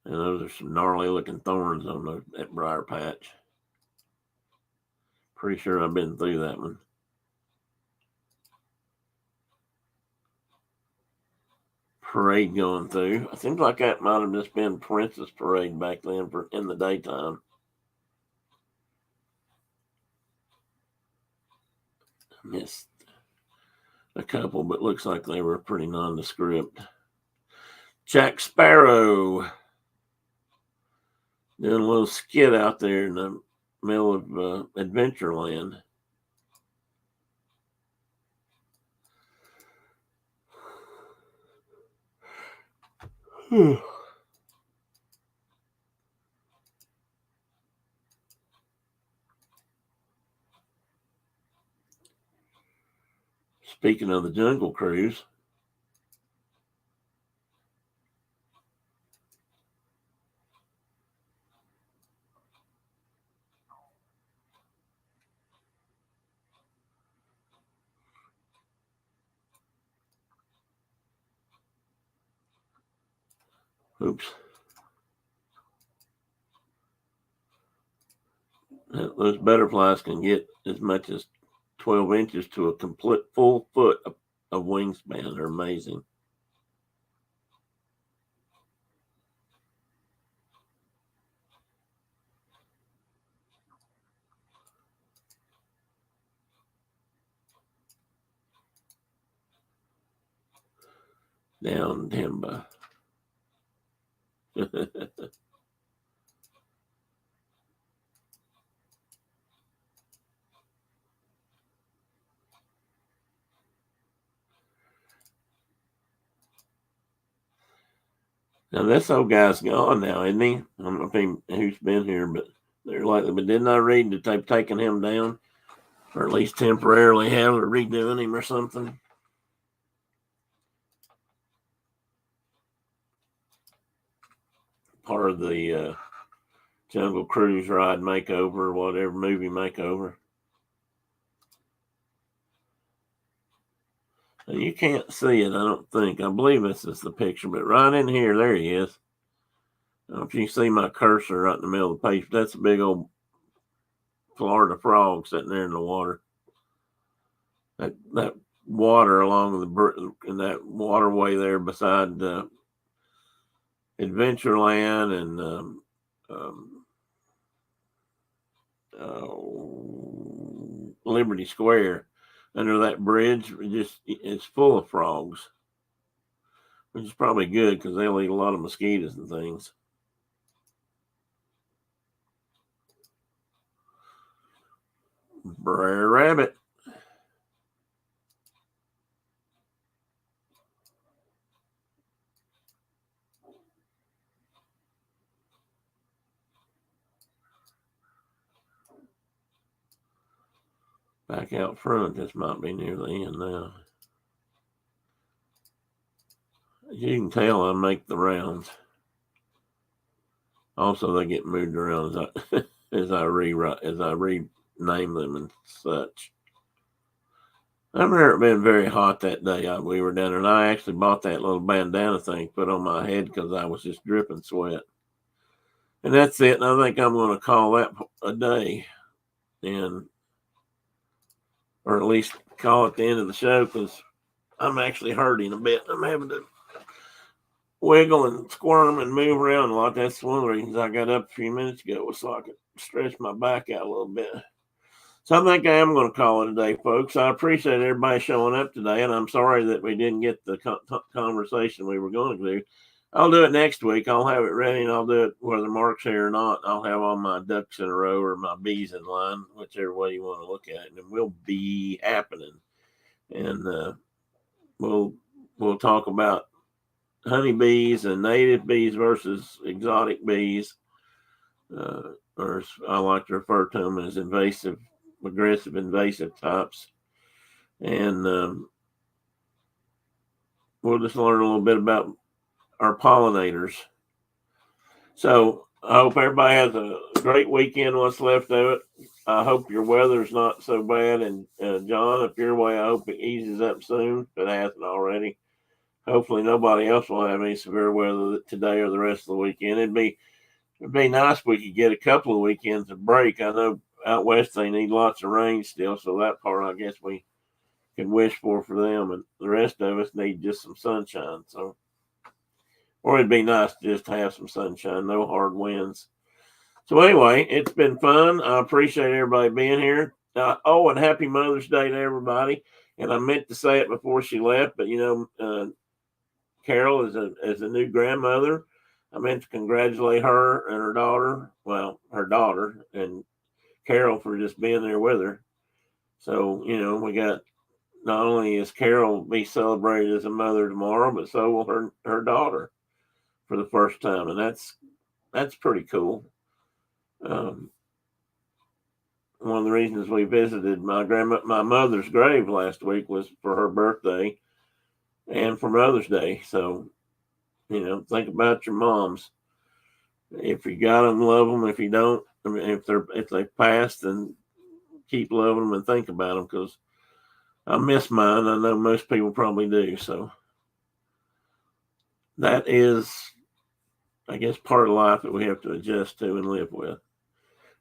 And those are some gnarly looking thorns on that briar patch. Pretty sure I've been through that one. Parade going through. It seems like that might have just been Princess Parade back then in the daytime. Missed a couple, but looks like they were pretty nondescript. Jack Sparrow doing a little skit out there in the middle of Adventureland. Speaking of the Jungle Cruise, oops. Those butterflies can get as much as 12 inches to a complete full foot of wingspan. They're amazing. Down Timba. Now this old guy's gone now, isn't he? I don't know who's been here, but they're likely. But didn't I read that they've taken him down, or at least temporarily have, or redoing him or something? Part of the Jungle Cruise ride makeover, or whatever movie makeover. You can't see it, I don't think. I believe this is the picture, but right in here, there he is. I don't know if you can see my cursor right in the middle of the page. That's a big old Florida frog sitting there in the water. That water along in that waterway there beside Adventureland and Liberty Square, under that bridge, it's full of frogs, which is probably good because they'll eat a lot of mosquitoes and things. Brer Rabbit. Back out front, this might be near the end now. As you can tell, I make the rounds. Also, they get moved around as I rename them and such. I remember it being very hot that day we were down there, and I actually bought that little bandana thing put on my head because I was just dripping sweat. And that's it. And I think I'm going to call that a day, or at least call it the end of the show, because I'm actually hurting a bit. I'm having to wiggle and squirm and move around a lot. That's one of the reasons I got up a few minutes ago, was so I could stretch my back out a little bit. So I think I am going to call it a day, folks. I appreciate everybody showing up today, and I'm sorry that we didn't get the conversation we were going to do. I'll do it next week. I'll have it ready, and I'll do it whether Mark's here or not. I'll have all my ducks in a row or my bees in line, whichever way you want to look at it, and we'll be happening. And we'll talk about honeybees and native bees versus exotic bees, or as I like to refer to them as aggressive invasive types. And we'll just learn a little bit about our pollinators. So I hope everybody has a great weekend, what's left of it. I hope your weather's not so bad. And John, if your way, I hope it eases up soon, if it hasn't already. Hopefully nobody else will have any severe weather today or the rest of the weekend. It'd be nice if we could get a couple of weekends of break. I know out west they need lots of rain still, so that part I guess we can wish for them, and the rest of us need just some sunshine. So, or it'd be nice to just have some sunshine, no hard winds. So anyway, it's been fun. I appreciate everybody being here. And happy Mother's Day to everybody. And I meant to say it before she left, but Carol is a new grandmother. I meant to congratulate her and her daughter. Well, her daughter and Carol for just being there with her. So we got, not only is Carol be celebrated as a mother tomorrow, but so will her daughter for the first time, and that's pretty cool. One of the reasons we visited my mother's grave last week was for her birthday and for Mother's Day. So, think about your moms. If you got them, love them. If you don't, I mean, if they've passed, then keep loving them and think about them, because I miss mine. I know most people probably do. So that is, I guess, part of life that we have to adjust to and live with.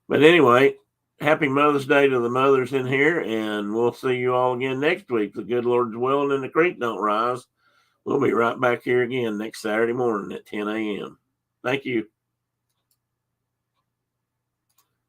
But anyway, happy Mother's Day to the mothers in here, and we'll see you all again next week. The good Lord's willing and the creek don't rise. We'll be right back here again next Saturday morning at 10 a.m. Thank you.